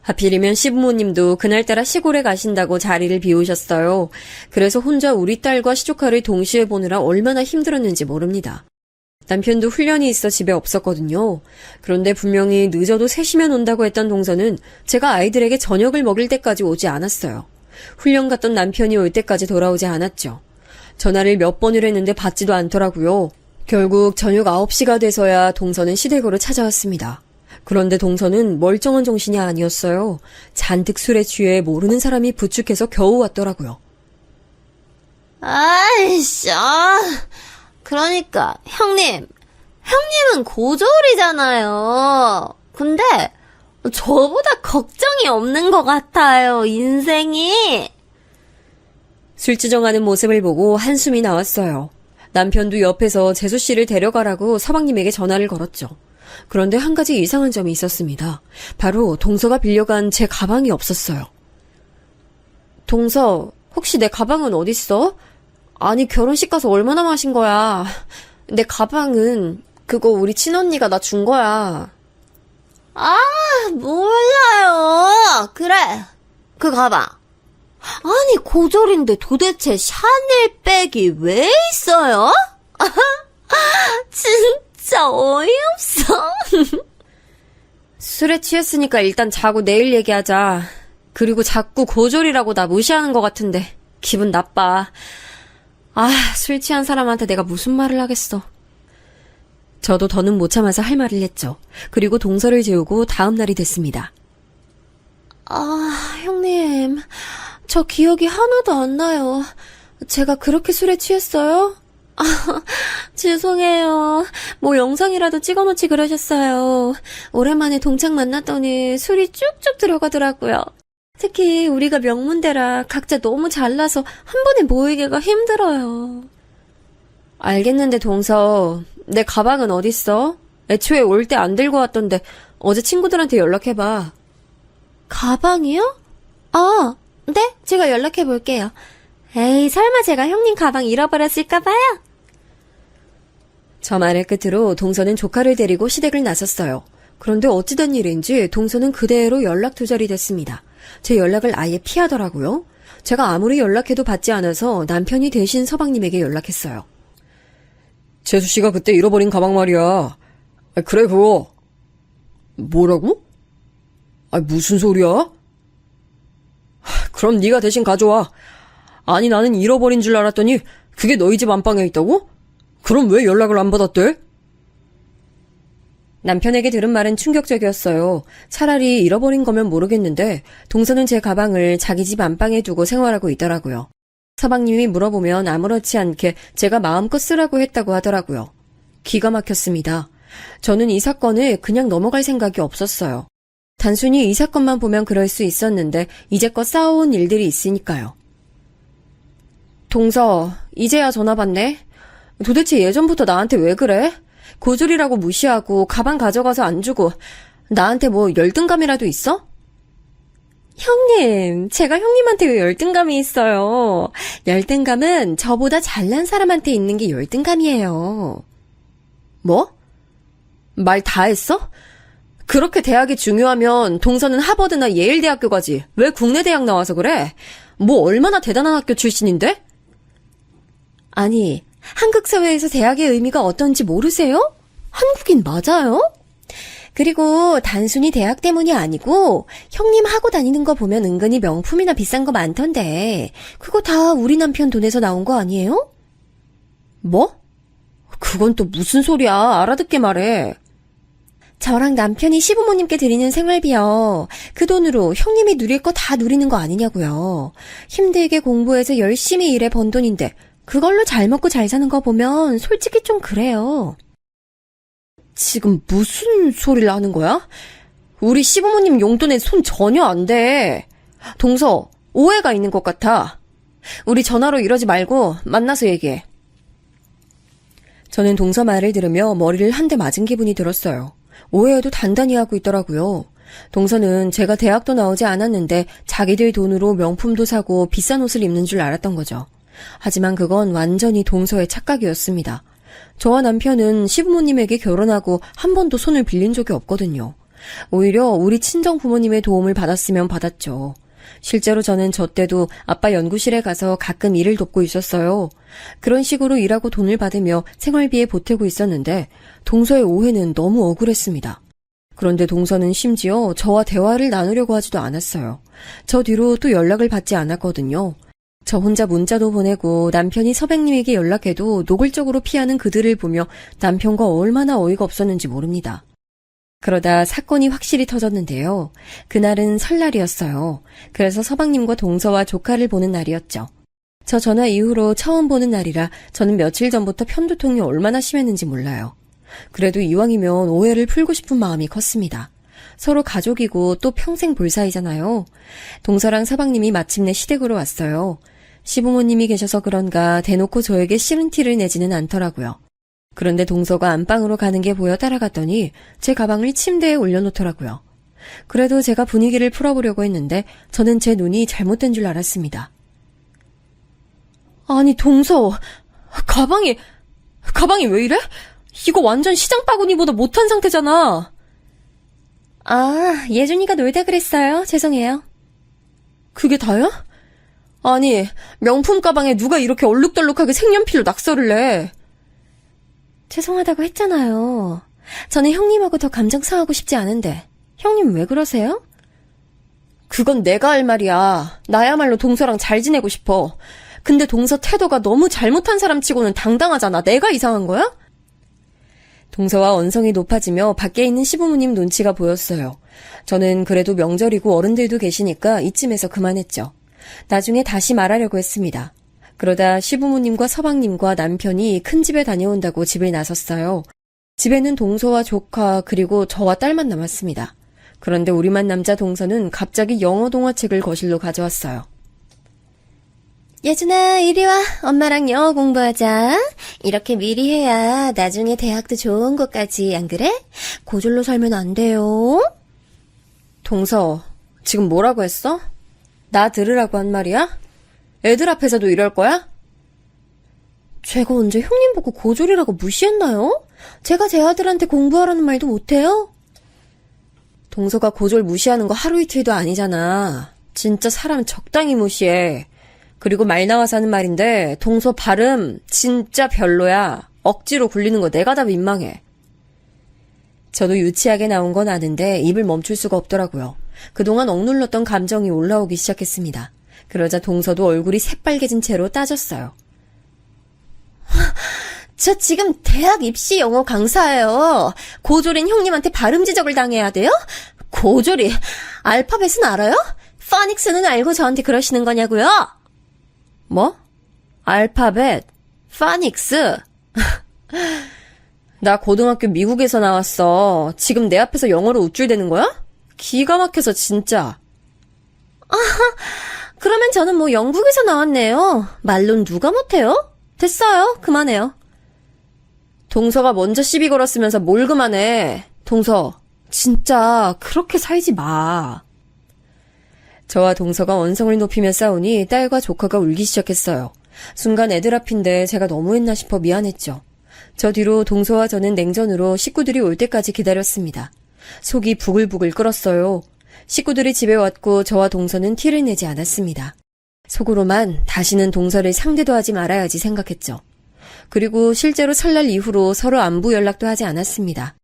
하필이면 시부모님도 그날따라 시골에 가신다고 자리를 비우셨어요. 그래서 혼자 우리 딸과 시조카를 동시에 보느라 얼마나 힘들었는지 모릅니다. 남편도 훈련이 있어 집에 없었거든요. 그런데 분명히 늦어도 3시면 온다고 했던 동서는 제가 아이들에게 저녁을 먹일 때까지 오지 않았어요. 훈련 갔던 남편이 올 때까지 돌아오지 않았죠. 전화를 몇 번을 했는데 받지도 않더라고요. 결국 저녁 9시가 돼서야 동서는 시댁으로 찾아왔습니다. 그런데 동서는 멀쩡한 정신이 아니었어요. 잔뜩 술에 취해 모르는 사람이 부축해서 겨우 왔더라고요. 아이씨, 그러니까, 형님은 고졸이잖아요. 근데, 저보다 걱정이 없는 것 같아요, 인생이. 술주정하는 모습을 보고 한숨이 나왔어요. 남편도 옆에서 재수 씨를 데려가라고 서방님에게 전화를 걸었죠. 그런데 한 가지 이상한 점이 있었습니다. 바로 동서가 빌려간 제 가방이 없었어요. 동서, 혹시 내 가방은 어딨어? 아니, 결혼식 가서 얼마나 마신 거야. 내 가방은 그거 우리 친언니가 나 준 거야. 몰라요. 그래, 그 가방. 아니, 고졸인데 도대체 샤넬백이 왜 있어요? 진짜 어이없어. 술에 취했으니까 일단 자고 내일 얘기하자. 그리고 자꾸 고졸이라고 나 무시하는 것 같은데 기분 나빠. 술 취한 사람한테 내가 무슨 말을 하겠어. 저도 더는 못 참아서 할 말을 했죠. 그리고 동서를 재우고 다음 날이 됐습니다. 형님, 저 기억이 하나도 안 나요. 제가 그렇게 술에 취했어요? 죄송해요. 뭐 영상이라도 찍어놓지 그러셨어요. 오랜만에 동창 만났더니 술이 쭉쭉 들어가더라고요. 특히 우리가 명문대라 각자 너무 잘나서 한 번에 모이기가 힘들어요. 알겠는데 동서, 내 가방은 어딨어? 애초에 올 때 안 들고 왔던데 어제 친구들한테 연락해봐. 가방이요? 네? 제가 연락해볼게요. 에이, 설마 제가 형님 가방 잃어버렸을까봐요? 저 말의 끝으로 동서는 조카를 데리고 시댁을 나섰어요. 그런데 어찌된 일인지 동서는 그대로 연락 두절이 됐습니다. 제 연락을 아예 피하더라고요. 제가 아무리 연락해도 받지 않아서 남편이 대신 서방님에게 연락했어요. 재수씨가 그때 잃어버린 가방 말이야. 그래, 그거. 뭐라고? 무슨 소리야? 그럼 네가 대신 가져와. 아니, 나는 잃어버린 줄 알았더니 그게 너희 집 안방에 있다고? 그럼 왜 연락을 안 받았대? 남편에게 들은 말은 충격적이었어요. 차라리 잃어버린 거면 모르겠는데 동서는 제 가방을 자기 집 안방에 두고 생활하고 있더라고요. 서방님이 물어보면 아무렇지 않게 제가 마음껏 쓰라고 했다고 하더라고요. 기가 막혔습니다. 저는 이 사건을 그냥 넘어갈 생각이 없었어요. 단순히 이 사건만 보면 그럴 수 있었는데 이제껏 쌓아온 일들이 있으니까요. 동서, 이제야 전화 받네? 도대체 예전부터 나한테 왜 그래? 고졸이라고 무시하고 가방 가져가서 안 주고 나한테 뭐 열등감이라도 있어? 형님, 제가 형님한테 왜 열등감이 있어요? 열등감은 저보다 잘난 사람한테 있는 게 열등감이에요. 뭐? 말 다 했어? 그렇게 대학이 중요하면 동서는 하버드나 예일대학교 가지. 왜 국내 대학 나와서 그래? 뭐 얼마나 대단한 학교 출신인데? 아니, 한국 사회에서 대학의 의미가 어떤지 모르세요? 한국인 맞아요? 그리고 단순히 대학 때문이 아니고 형님 하고 다니는 거 보면 은근히 명품이나 비싼 거 많던데 그거 다 우리 남편 돈에서 나온 거 아니에요? 뭐? 그건 또 무슨 소리야. 알아듣게 말해. 저랑 남편이 시부모님께 드리는 생활비요. 그 돈으로 형님이 누릴 거 다 누리는 거 아니냐고요. 힘들게 공부해서 열심히 일해 번 돈인데 그걸로 잘 먹고 잘 사는 거 보면 솔직히 좀 그래요. 지금 무슨 소리를 하는 거야? 우리 시부모님 용돈에 손 전혀 안 대. 동서, 오해가 있는 것 같아. 우리 전화로 이러지 말고 만나서 얘기해. 저는 동서 말을 들으며 머리를 한 대 맞은 기분이 들었어요. 오해도 단단히 하고 있더라고요. 동서는 제가 대학도 나오지 않았는데 자기들 돈으로 명품도 사고 비싼 옷을 입는 줄 알았던 거죠. 하지만 그건 완전히 동서의 착각이었습니다. 저와 남편은 시부모님에게 결혼하고 한 번도 손을 빌린 적이 없거든요. 오히려 우리 친정 부모님의 도움을 받았으면 받았죠. 실제로 저는 저 때도 아빠 연구실에 가서 가끔 일을 돕고 있었어요. 그런 식으로 일하고 돈을 받으며 생활비에 보태고 있었는데 동서의 오해는 너무 억울했습니다. 그런데 동서는 심지어 저와 대화를 나누려고 하지도 않았어요. 저 뒤로 또 연락을 받지 않았거든요. 저 혼자 문자도 보내고 남편이 서백님에게 연락해도 노골적으로 피하는 그들을 보며 남편과 얼마나 어이가 없었는지 모릅니다. 그러다 사건이 확실히 터졌는데요. 그날은 설날이었어요. 그래서 서방님과 동서와 조카를 보는 날이었죠. 저 전화 이후로 처음 보는 날이라 저는 며칠 전부터 편두통이 얼마나 심했는지 몰라요. 그래도 이왕이면 오해를 풀고 싶은 마음이 컸습니다. 서로 가족이고 또 평생 볼 사이잖아요. 동서랑 서방님이 마침내 시댁으로 왔어요. 시부모님이 계셔서 그런가 대놓고 저에게 싫은 티를 내지는 않더라고요. 그런데 동서가 안방으로 가는 게 보여 따라갔더니 제 가방을 침대에 올려놓더라고요. 그래도 제가 분위기를 풀어보려고 했는데 저는 제 눈이 잘못된 줄 알았습니다. 아니 동서, 가방이 왜 이래? 이거 완전 시장 바구니보다 못한 상태잖아. 아, 예준이가 놀다 그랬어요. 죄송해요. 그게 다야? 아니, 명품 가방에 누가 이렇게 얼룩덜룩하게 색연필로 낙서를 내? 죄송하다고 했잖아요. 저는 형님하고 더 감정 상하고 싶지 않은데. 형님 왜 그러세요? 그건 내가 할 말이야. 나야말로 동서랑 잘 지내고 싶어. 근데 동서 태도가 너무 잘못한 사람 치고는 당당하잖아. 내가 이상한 거야? 동서와 언성이 높아지며 밖에 있는 시부모님 눈치가 보였어요. 저는 그래도 명절이고 어른들도 계시니까 이쯤에서 그만했죠. 나중에 다시 말하려고 했습니다. 그러다 시부모님과 서방님과 남편이 큰 집에 다녀온다고 집을 나섰어요. 집에는 동서와 조카 그리고 저와 딸만 남았습니다. 그런데 우리만 남자 동서는 갑자기 영어 동화책을 거실로 가져왔어요. 예준아, 이리 와. 엄마랑 영어 공부하자. 이렇게 미리 해야 나중에 대학도 좋은 곳까지, 안 그래? 고졸로 살면 안 돼요. 동서, 지금 뭐라고 했어? 나 들으라고 한 말이야? 애들 앞에서도 이럴 거야? 제가 언제 형님 보고 고졸이라고 무시했나요? 제가 제 아들한테 공부하라는 말도 못해요? 동서가 고졸 무시하는 거 하루 이틀도 아니잖아. 진짜 사람 적당히 무시해. 그리고 말 나와서 하는 말인데 동서 발음 진짜 별로야. 억지로 굴리는 거 내가 다 민망해. 저도 유치하게 나온 건 아는데 입을 멈출 수가 없더라고요. 그동안 억눌렀던 감정이 올라오기 시작했습니다. 그러자 동서도 얼굴이 새빨개진 채로 따졌어요. 저 지금 대학 입시 영어 강사예요. 고졸인 형님한테 발음 지적을 당해야 돼요? 고졸이 알파벳은 알아요? 파닉스는 알고 저한테 그러시는 거냐고요? 뭐? 알파벳? 파닉스? 나 고등학교 미국에서 나왔어. 지금 내 앞에서 영어로 우쭐대는 거야? 기가 막혀서 진짜. 그러면 저는 뭐 영국에서 나왔네요. 말론 누가 못해요? 됐어요. 그만해요. 동서가 먼저 시비 걸었으면서 뭘 그만해. 동서, 진짜 그렇게 살지 마. 저와 동서가 언성을 높이며 싸우니 딸과 조카가 울기 시작했어요. 순간 애들 앞인데 제가 너무했나 싶어 미안했죠. 저 뒤로 동서와 저는 냉전으로 식구들이 올 때까지 기다렸습니다. 속이 부글부글 끓었어요. 식구들이 집에 왔고 저와 동서는 티를 내지 않았습니다. 속으로만 다시는 동서를 상대도 하지 말아야지 생각했죠. 그리고 실제로 설날 이후로 서로 안부 연락도 하지 않았습니다.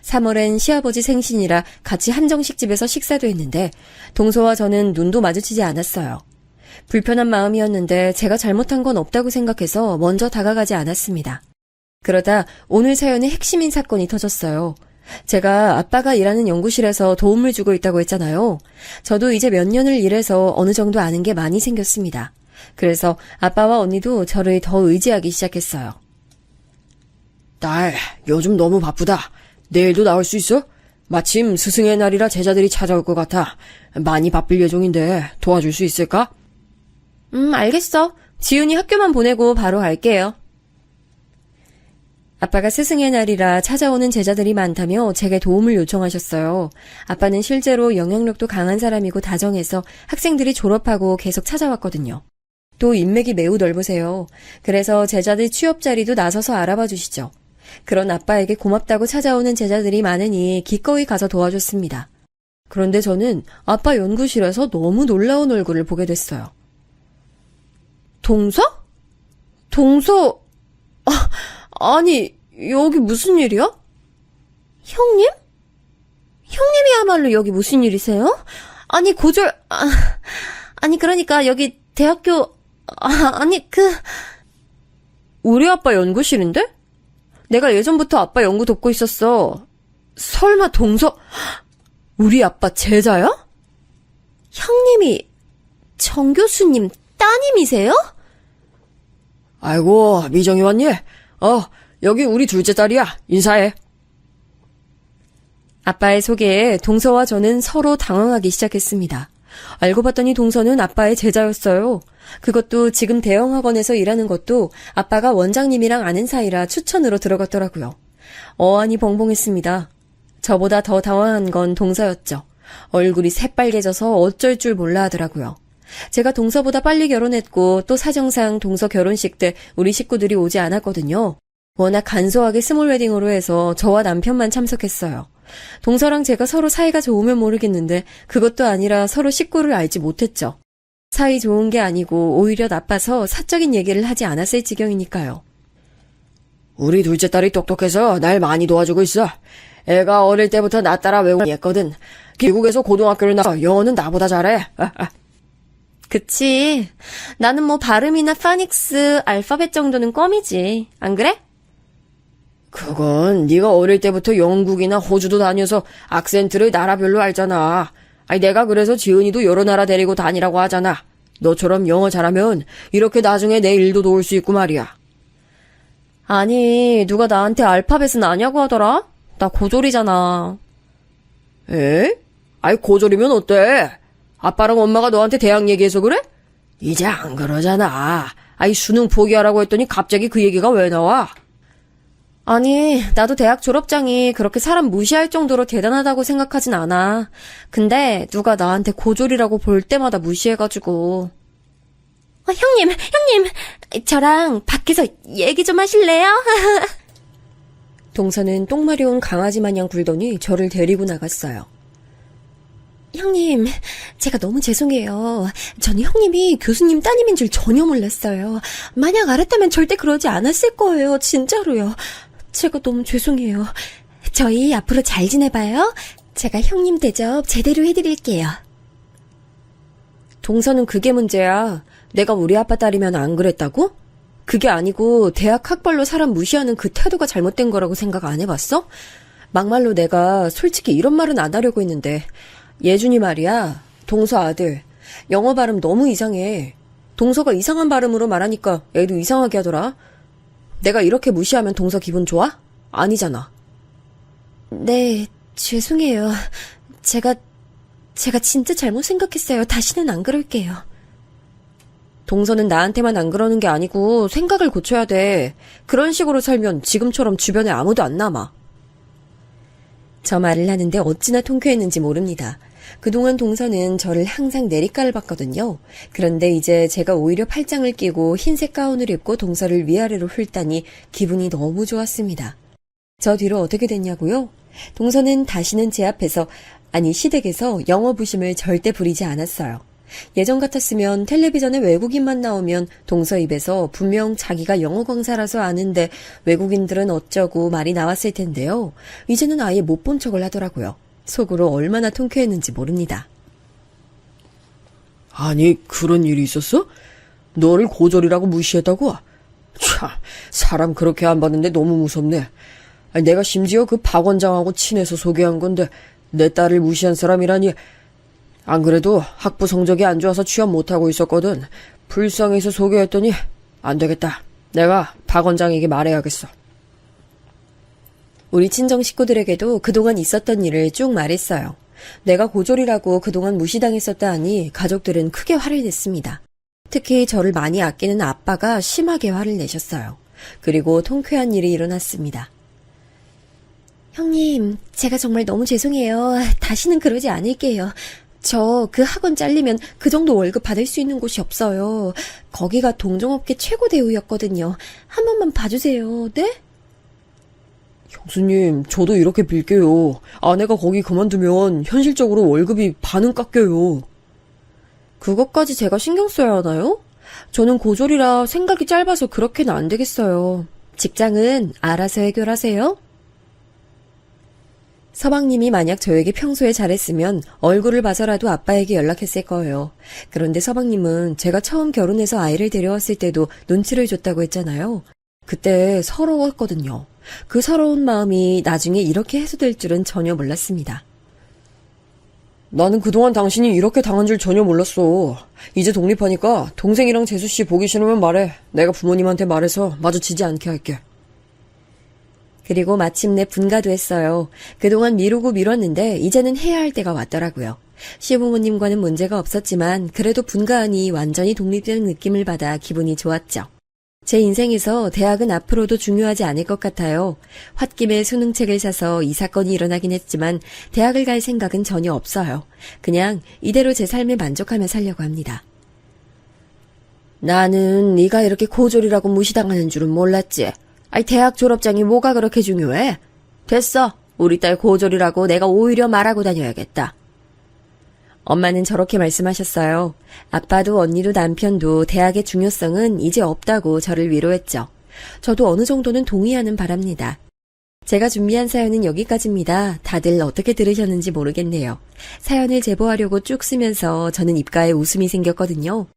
3월엔 시아버지 생신이라 같이 한정식집에서 식사도 했는데 동서와 저는 눈도 마주치지 않았어요. 불편한 마음이었는데 제가 잘못한 건 없다고 생각해서 먼저 다가가지 않았습니다. 그러다 오늘 사연의 핵심인 사건이 터졌어요. 제가 아빠가 일하는 연구실에서 도움을 주고 있다고 했잖아요. 저도 이제 몇 년을 일해서 어느 정도 아는 게 많이 생겼습니다. 그래서 아빠와 언니도 저를 더 의지하기 시작했어요. 딸, 요즘 너무 바쁘다. 내일도 나올 수 있어? 마침 스승의 날이라 제자들이 찾아올 것 같아. 많이 바쁠 예정인데 도와줄 수 있을까? 알겠어. 지훈이 학교만 보내고 바로 갈게요. 아빠가 스승의 날이라 찾아오는 제자들이 많다며 제게 도움을 요청하셨어요. 아빠는 실제로 영향력도 강한 사람이고 다정해서 학생들이 졸업하고 계속 찾아왔거든요. 또 인맥이 매우 넓으세요. 그래서 제자들 취업 자리도 나서서 알아봐 주시죠. 그런 아빠에게 고맙다고 찾아오는 제자들이 많으니 기꺼이 가서 도와줬습니다. 그런데 저는 아빠 연구실에서 너무 놀라운 얼굴을 보게 됐어요. 동서? 동서, 아니, 여기 무슨 일이야? 형님? 형님이야말로 여기 무슨 일이세요? 아니, 아니, 그러니까 여기 대학교, 우리 아빠 연구실인데? 내가 예전부터 아빠 연구 돕고 있었어. 설마 동서, 우리 아빠 제자야? 형님이 정 교수님 따님이세요? 아이고, 미정이 왔니? 여기 우리 둘째 딸이야. 인사해. 아빠의 소개에 동서와 저는 서로 당황하기 시작했습니다. 알고 봤더니 동서는 아빠의 제자였어요. 그것도 지금 대형학원에서 일하는 것도 아빠가 원장님이랑 아는 사이라 추천으로 들어갔더라고요. 어안이 벙벙했습니다. 저보다 더 당황한 건 동서였죠. 얼굴이 새빨개져서 어쩔 줄 몰라 하더라고요. 제가 동서보다 빨리 결혼했고 또 사정상 동서 결혼식 때 우리 식구들이 오지 않았거든요. 워낙 간소하게 스몰 웨딩으로 해서 저와 남편만 참석했어요. 동서랑 제가 서로 사이가 좋으면 모르겠는데 그것도 아니라 서로 식구를 알지 못했죠. 사이 좋은 게 아니고 오히려 나빠서 사적인 얘기를 하지 않았을 지경이니까요. 우리 둘째 딸이 똑똑해서 날 많이 도와주고 있어. 애가 어릴 때부터 나 따라 외우고 했거든. 미국에서 고등학교를 나와 영어는 나보다 잘해. 그치. 나는 뭐 발음이나 파닉스, 알파벳 정도는 껌이지. 안 그래? 그건 네가 어릴 때부터 영국이나 호주도 다녀서 악센트를 나라별로 알잖아. 아니 내가 그래서 지은이도 여러 나라 데리고 다니라고 하잖아. 너처럼 영어 잘하면 이렇게 나중에 내 일도 도울 수 있고 말이야. 아니, 누가 나한테 알파벳은 아냐고 하더라? 나 고졸이잖아. 에? 아이 고졸이면 어때? 아빠랑 엄마가 너한테 대학 얘기해서 그래? 이제 안 그러잖아. 아이 수능 포기하라고 했더니 갑자기 그 얘기가 왜 나와? 아니, 나도 대학 졸업장이 그렇게 사람 무시할 정도로 대단하다고 생각하진 않아. 근데 누가 나한테 고졸이라고 볼 때마다 무시해가지고. 형님, 저랑 밖에서 얘기 좀 하실래요? 동서는 똥마려운 강아지 마냥 굴더니 저를 데리고 나갔어요. 형님, 제가 너무 죄송해요. 저는 형님이 교수님 따님인 줄 전혀 몰랐어요. 만약 알았다면 절대 그러지 않았을 거예요. 진짜로요. 제가 너무 죄송해요. 저희 앞으로 잘 지내봐요. 제가 형님 대접 제대로 해드릴게요. 동서는 그게 문제야. 내가 우리 아빠 딸이면 안 그랬다고? 그게 아니고 대학 학벌로 사람 무시하는 그 태도가 잘못된 거라고 생각 안 해봤어? 막말로 내가 솔직히 이런 말은 안 하려고 했는데 예준이 말이야. 동서 아들. 영어 발음 너무 이상해. 동서가 이상한 발음으로 말하니까 애도 이상하게 하더라. 내가 이렇게 무시하면 동서 기분 좋아? 아니잖아. 네, 죄송해요. 제가 진짜 잘못 생각했어요. 다시는 안 그럴게요. 동서는 나한테만 안 그러는 게 아니고 생각을 고쳐야 돼. 그런 식으로 살면 지금처럼 주변에 아무도 안 남아. 저 말을 하는데 어찌나 통쾌했는지 모릅니다. 그동안 동서는 저를 항상 내리깔을 봤거든요. 그런데 이제 제가 오히려 팔짱을 끼고 흰색 가운을 입고 동서를 위아래로 훑다니 기분이 너무 좋았습니다. 저 뒤로 어떻게 됐냐고요? 동서는 다시는 제 앞에서, 아니 시댁에서 영어 부심을 절대 부리지 않았어요. 예전 같았으면 텔레비전에 외국인만 나오면 동서 입에서 분명 자기가 영어 강사라서 아는데 외국인들은 어쩌고 말이 나왔을 텐데요. 이제는 아예 못 본 척을 하더라고요. 속으로 얼마나 통쾌했는지 모릅니다. 아니 그런 일이 있었어? 너를 고졸이라고 무시했다고? 참 사람 그렇게 안 봤는데 너무 무섭네. 아니, 내가 심지어 그 박 원장하고 친해서 소개한 건데 내 딸을 무시한 사람이라니. 안 그래도 학부 성적이 안 좋아서 취업 못하고 있었거든. 불쌍해서 소개했더니 안 되겠다. 내가 박 원장에게 말해야겠어. 우리 친정 식구들에게도 그동안 있었던 일을 쭉 말했어요. 내가 고졸이라고 그동안 무시당했었다 하니 가족들은 크게 화를 냈습니다. 특히 저를 많이 아끼는 아빠가 심하게 화를 내셨어요. 그리고 통쾌한 일이 일어났습니다. 형님, 제가 정말 너무 죄송해요. 다시는 그러지 않을게요. 저 그 학원 잘리면 그 정도 월급 받을 수 있는 곳이 없어요. 거기가 동종업계 최고 대우였거든요. 한 번만 봐주세요. 네? 형수님, 저도 이렇게 빌게요. 아내가 거기 그만두면 현실적으로 월급이 반은 깎여요. 그것까지 제가 신경 써야 하나요? 저는 고졸이라 생각이 짧아서 그렇게는 안 되겠어요. 직장은 알아서 해결하세요. 서방님이 만약 저에게 평소에 잘했으면 얼굴을 봐서라도 아빠에게 연락했을 거예요. 그런데 서방님은 제가 처음 결혼해서 아이를 데려왔을 때도 눈치를 줬다고 했잖아요. 그때 서러웠거든요. 그 서러운 마음이 나중에 이렇게 해소될 줄은 전혀 몰랐습니다. 나는 그동안 당신이 이렇게 당한 줄 전혀 몰랐어. 이제 독립하니까 동생이랑 재수씨 보기 싫으면 말해. 내가 부모님한테 말해서 마주치지 않게 할게. 그리고 마침내 분가도 했어요. 그동안 미루고 미뤘는데 이제는 해야 할 때가 왔더라고요. 시부모님과는 문제가 없었지만 그래도 분가하니 완전히 독립된 느낌을 받아 기분이 좋았죠. 제 인생에서 대학은 앞으로도 중요하지 않을 것 같아요. 홧김에 수능책을 사서 이 사건이 일어나긴 했지만 대학을 갈 생각은 전혀 없어요. 그냥 이대로 제 삶에 만족하며 살려고 합니다. 나는 네가 이렇게 고졸이라고 무시당하는 줄은 몰랐지. 아이, 대학 졸업장이 뭐가 그렇게 중요해? 됐어. 우리 딸 고졸이라고 내가 오히려 말하고 다녀야겠다. 엄마는 저렇게 말씀하셨어요. 아빠도 언니도 남편도 대학의 중요성은 이제 없다고 저를 위로했죠. 저도 어느 정도는 동의하는 바랍니다. 제가 준비한 사연은 여기까지입니다. 다들 어떻게 들으셨는지 모르겠네요. 사연을 제보하려고 쭉 쓰면서 저는 입가에 웃음이 생겼거든요.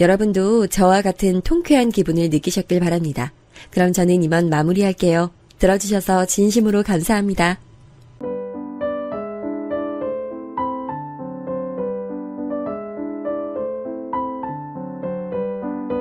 여러분도 저와 같은 통쾌한 기분을 느끼셨길 바랍니다. 그럼 저는 이만 마무리할게요. 들어주셔서 진심으로 감사합니다.